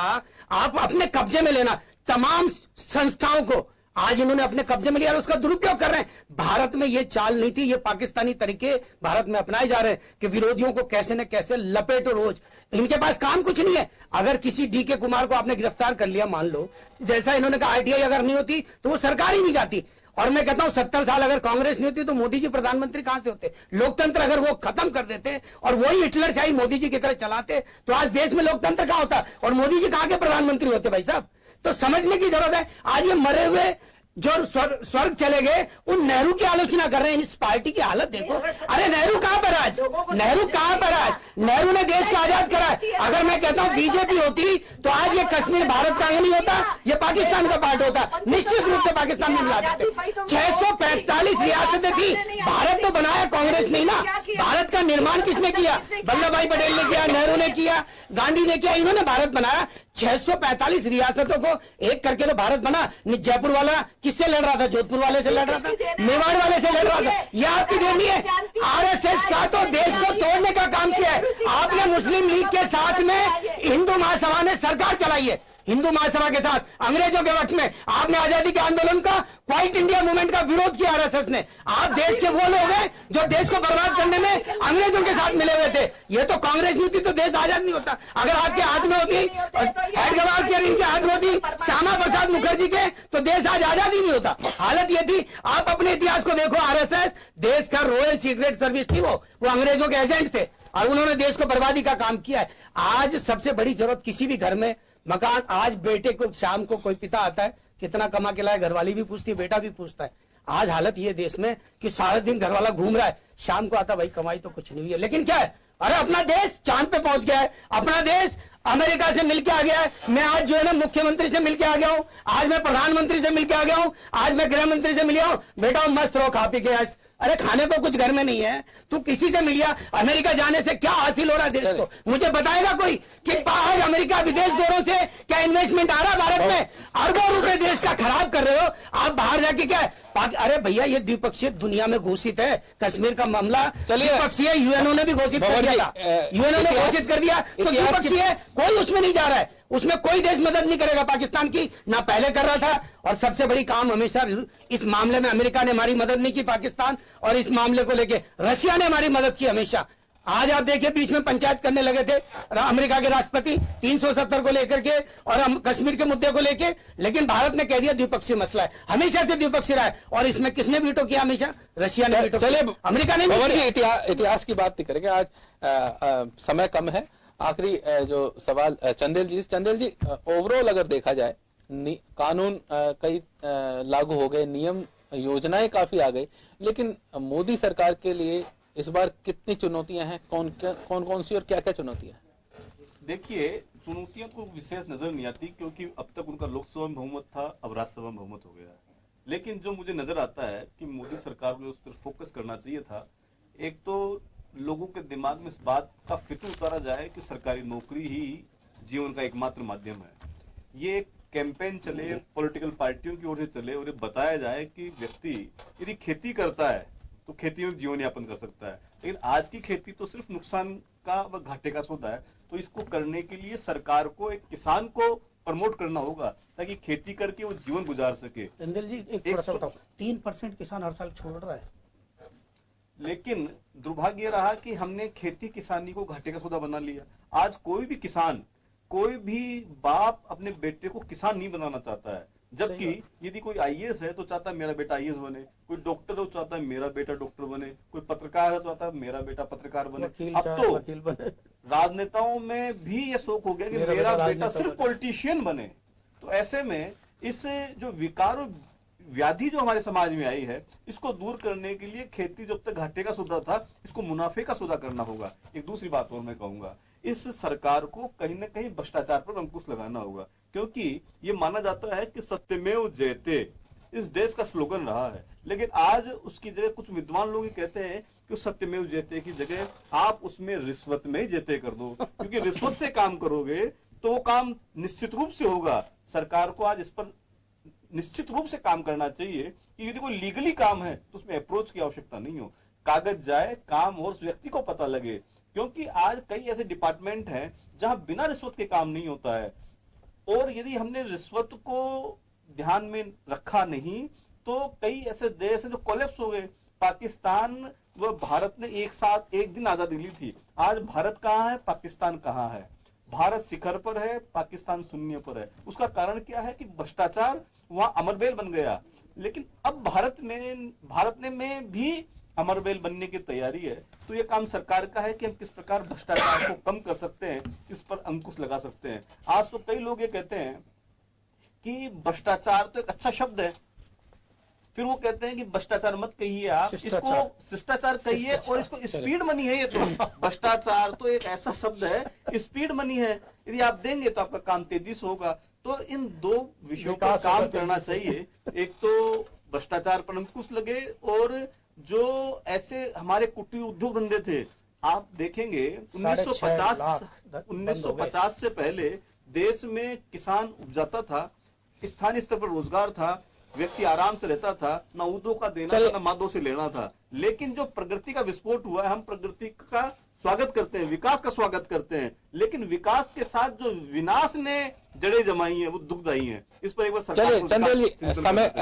आप अपने कब्जे में लेना, तमाम संस्थाओं को आज इन्होंने अपने कब्जे में लिया और उसका दुरुपयोग कर रहे हैं। भारत में ये चाल नहीं थी, ये पाकिस्तानी तरीके भारत में अपनाए जा रहे हैं कि विरोधियों को कैसे न कैसे लपेटो रोज। इनके पास काम कुछ नहीं है। अगर किसी डीके कुमार को आपने गिरफ्तार कर लिया, मान लो जैसा इन्होंने कहा आरटीआई अगर नहीं होती तो वो सरकार ही नहीं जाती। और मैं कहता हूं 70 साल अगर कांग्रेस नहीं होती तो मोदी जी प्रधानमंत्री कहां से होते? लोकतंत्र अगर वो खत्म कर देते और वही हिटलरशाही मोदी जी की तरह चलाते तो आज देश में लोकतंत्र कहां होता और मोदी जी कहां के प्रधानमंत्री होते? भाई साहब, तो समझने की जरूरत है। आज ये मरे हुए जो स्वर्ग चले गए, उन नेहरू की आलोचना कर रहे हैं। इस पार्टी की हालत देखो। अरे नेहरू कहां पर आज? नेहरू कहां पर आज? नेहरू ने देश को आजाद करा। अगर मैं कहता हूं बीजेपी होती तो आज ये कश्मीर भारत का नहीं होता, ये पाकिस्तान का पार्ट होता। निश्चित रूप से पाकिस्तान में मिला देते। 645 रियासतें थी। भारत तो बनाया कांग्रेस नहीं ना। भारत का निर्माण किसने किया? वल्लभ भाई पटेल ने किया, नेहरू ने किया, गांधी ने किया, इन्होंने भारत बनाया। 645 रियासतों को एक करके तो भारत बना। जयपुर वाला किससे लड़ रहा था? जोधपुर वाले से लड़ रहा था, मेवाड़ वाले से लड़ रहा था। ये आपकी देनी है। आरएसएस का तो देश को तोड़ने का काम किया है आपने। मुस्लिम लीग के साथ में हिंदू महासभा ने सरकार चलाई है। हिंदू महासभा के साथ अंग्रेजों के वक्त में आपने आजादी के आंदोलन का, क्वाइट इंडिया मूवमेंट का विरोध किया आरएसएस ने। आप देश के वो लोग हैं जो देश को बर्बाद करने में अंग्रेजों के साथ मिले हुए थे। ये तो कांग्रेस नहीं होती तो देश आजाद नहीं होता। अगर आपके हाथ में होती, एडगवार के इनके हाथ में होती, श्यामा प्रसाद मुखर्जी के, तो देश आज आजाद ही नहीं होता। हालत ये थी। आप अपने इतिहास को देखो। आरएसएस देश का रॉयल सीक्रेट सर्विस थी। वो अंग्रेजों के एजेंट थे और उन्होंने देश को बर्बादी का काम किया है। आज सबसे बड़ी जरूरत किसी भी घर में मकान। आज बेटे को शाम को कोई पिता आता है, कितना कमा के लाए, घरवाली भी पूछती है, बेटा भी पूछता है। आज हालत ये देश में कि सारा दिन घरवाला घूम रहा है, शाम को आता भाई कमाई तो कुछ नहीं हुई है। लेकिन क्या है, अरे अपना देश चांद पे पहुंच गया है, अपना देश अमेरिका से मिलके आ गया है। मैं आज जो है ना मुख्यमंत्री से मिलके आ गया हूं, आज मैं प्रधानमंत्री से मिलके आ गया हूं, आज मैं गृह मंत्री से मिलिया हूं। बेटा मस्त रहो, खा पी के। अरे खाने को कुछ घर में नहीं है, तू किसी से मिलिया। अमेरिका जाने से क्या हासिल हो रहा है देश को? मुझे बताएगा कोई कि आज अमेरिका विदेश दौरों से क्या इन्वेस्टमेंट आ रहा है भारत में? अरबों रुपए देश का खराब कर रहे हो आप बाहर जाके। क्या अरे भैया, ये द्विपक्षीय दुनिया में घोषित है। कश्मीर का मामला द्विपक्षीय, यूएनओ ने भी घोषित कर दिया था। यूएनओ ने घोषित कर दिया तो द्विपक्षीय, कोई उसमें नहीं जा रहा है। उसमें कोई देश मदद नहीं करेगा पाकिस्तान की, ना पहले कर रहा था। और सबसे बड़ी काम हमेशा इस मामले में अमेरिका ने हमारी मदद नहीं की पाकिस्तान, और इस मामले को लेके रशिया ने हमारी मदद की हमेशा। आज आप देखिए बीच में पंचायत करने लगे थे अमेरिका के राष्ट्रपति 370 को लेकर के और कश्मीर के मुद्दे को लेके, लेकिन भारत ने कह दिया द्विपक्षीय मसला है। हमेशा से द्विपक्षीय रहा है। और इसमें किसने वीटो किया? हमेशा रशिया ने वीटो। चलिए, अमेरिका ने इतिहास की बात नहीं करेंगे आज, समय कम है। आखिरी जो सवाल चंदेल जी, ओवरऑल अगर देखा जाए, कानून कई लागू हो गए, नियम योजनाएं काफी आ गई, लेकिन मोदी सरकार के लिए इस बार कितनी चुनौतियां हैं? कौन सी और क्या क्या चुनौतियां हैं? देखिए, चुनौतियां को विशेष नजर नहीं आती, क्योंकि अब तक उनका लोकसभा में बहुमत था, अब राज्यसभा में बहुमत हो गया। लेकिन जो मुझे नजर आता है कि मोदी सरकार को उस पर फोकस करना चाहिए था। एक तो लोगों के दिमाग में इस बात का फिक्र उतारा जाए कि सरकारी नौकरी ही जीवन का एकमात्र माध्यम है। ये एक कैंपेन चले, पॉलिटिकल पार्टियों की ओर से चले और ये बताया जाए कि व्यक्ति यदि खेती करता है तो खेती में जीवन यापन कर सकता है। लेकिन आज की खेती तो सिर्फ नुकसान का व घाटे का सौदा है। तो इसको करने के लिए सरकार को एक किसान को प्रमोट करना होगा ताकि खेती करके वो जीवन गुजार सके। चंदेल जी, एक थोड़ा सा बताओ, 3% किसान हर साल छोड़ रहा है। लेकिन दुर्भाग्य रहा कि हमने खेती किसानी को घाटे का सौदा बना लिया। आज कोई भी किसान, कोई भी बाप अपने बेटे को किसान नहीं बनाना चाहता है, जबकि यदि कोई आईएएस है तो चाहता है मेरा बेटा आईएएस बने, कोई डॉक्टर है तो चाहता है मेरा बेटा डॉक्टर बने, कोई पत्रकार है तो चाहता है मेरा बेटा पत्रकार बने। अब तो राजनेताओं में भी ये शौक हो गया कि मेरा बेटा सिर्फ पॉलिटिशियन बने। तो ऐसे में इस जो विकार और व्याधि जो हमारे समाज में आई है, इसको दूर करने के लिए खेती जब तक घाटे का सौदा था, इसको मुनाफे का सौदा करना होगा। एक दूसरी बात और मैं कहूंगा, इस सरकार को कहीं ना कहीं भ्रष्टाचार पर अंकुश लगाना होगा, क्योंकि ये माना जाता है कि सत्यमेव जयते इस देश का स्लोगन रहा है, लेकिन आज उसकी जगह कुछ विद्वान लोग कहते हैं कि सत्यमेव जयते की जगह आप उसमें रिश्वत में ही जयते कर दो, क्योंकि रिश्वत से काम करोगे तो वो काम निश्चित रूप से होगा। सरकार को आज इस पर निश्चित रूप से काम करना चाहिए कि यदि कोई लीगली काम है तो उसमें अप्रोच की आवश्यकता नहीं हो, कागज जाए, काम और उस व्यक्ति को पता लगे। क्योंकि आज कई ऐसे डिपार्टमेंट हैं जहां बिना रिश्वत के काम नहीं होता है, और यदि हमने रिश्वत को ध्यान में रखा नहीं तो कई ऐसे देश हैं जो कोलैप्स हो गए। पाकिस्तान व भारत ने एक साथ एक दिन आजादी ली थी। आज भारत कहां है, पाकिस्तान कहां है? भारत शिखर पर है, पाकिस्तान शून्य पर है। उसका कारण क्या है कि भ्रष्टाचार वहां अमरबेल बन गया। लेकिन अब भारत में भी अमरबेल बनने की तैयारी है। तो ये काम सरकार का है कि हम किस प्रकार भ्रष्टाचार को कम कर सकते हैं, इस पर अंकुश लगा सकते हैं। आज तो कई लोग ये कहते हैं कि भ्रष्टाचार तो एक अच्छा शब्द है, फिर वो कहते हैं कि भ्रष्टाचार मत कहिए, आप इसको शिष्टाचार कहिए, और इसको स्पीड मनी है। ये तो भ्रष्टाचार तो एक ऐसा शब्द है, स्पीड मनी है, यदि आप देंगे तो आपका काम तेजी से होगा। तो इन दो विषयों पर काम करना चाहिए। एक तो भ्रष्टाचार पर अंकुश लगे, और जो ऐसे हमारे कुटीर उद्योग धंधे थे, आप देखेंगे 1950 से पहले देश में किसान उपजाता था, स्थानीय स्तर पर रोजगार था, व्यक्ति आराम से रहता था, ना ऊदों का देना था, ना मादों से लेना था। लेकिन जो प्रगति का विस्फोट हुआ है, हम प्रगति का स्वागत करते हैं, विकास का स्वागत करते हैं, लेकिन विकास के साथ जो विनाश ने जड़ें जमाई हैं वो दुखदायी हैं। इस पर एक बार सरकार को चंदेल,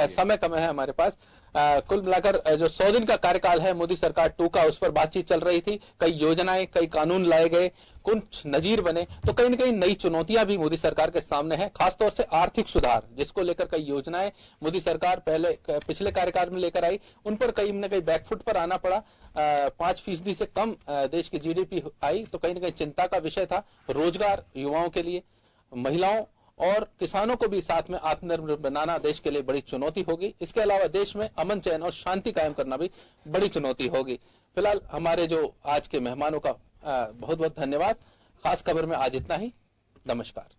समय कम है हमारे पास। कुल मिलाकर जो 100 दिन का कार्यकाल है मोदी सरकार 2 का, उस पर बातचीत चल रही थी। कई योजनाएं, कई कानून लाए गए, कुछ नजीर बने, तो कहीं न कहीं नई चुनौतियां भी मोदी सरकार के सामने है, खासतौर से आर्थिक सुधार, जिसको लेकर कई योजनाएं मोदी सरकार पिछले कार्यकाल में लेकर आई, उन पर कहीं न कहीं बैकफुट पर आना पड़ा। 5% से कम देश की जीडीपी आई, तो कहीं न कहीं चिंता का विषय था। रोजगार युवाओं के लिए, महिलाओं और किसानों को भी साथ में आत्मनिर्भर बनाना देश के लिए बड़ी चुनौती होगी। इसके अलावा देश में अमन, चैन और शांति कायम करना भी बड़ी चुनौती होगी। फिलहाल हमारे जो आज के मेहमानों का बहुत बहुत धन्यवाद। खास खबर में आज इतना ही। नमस्कार।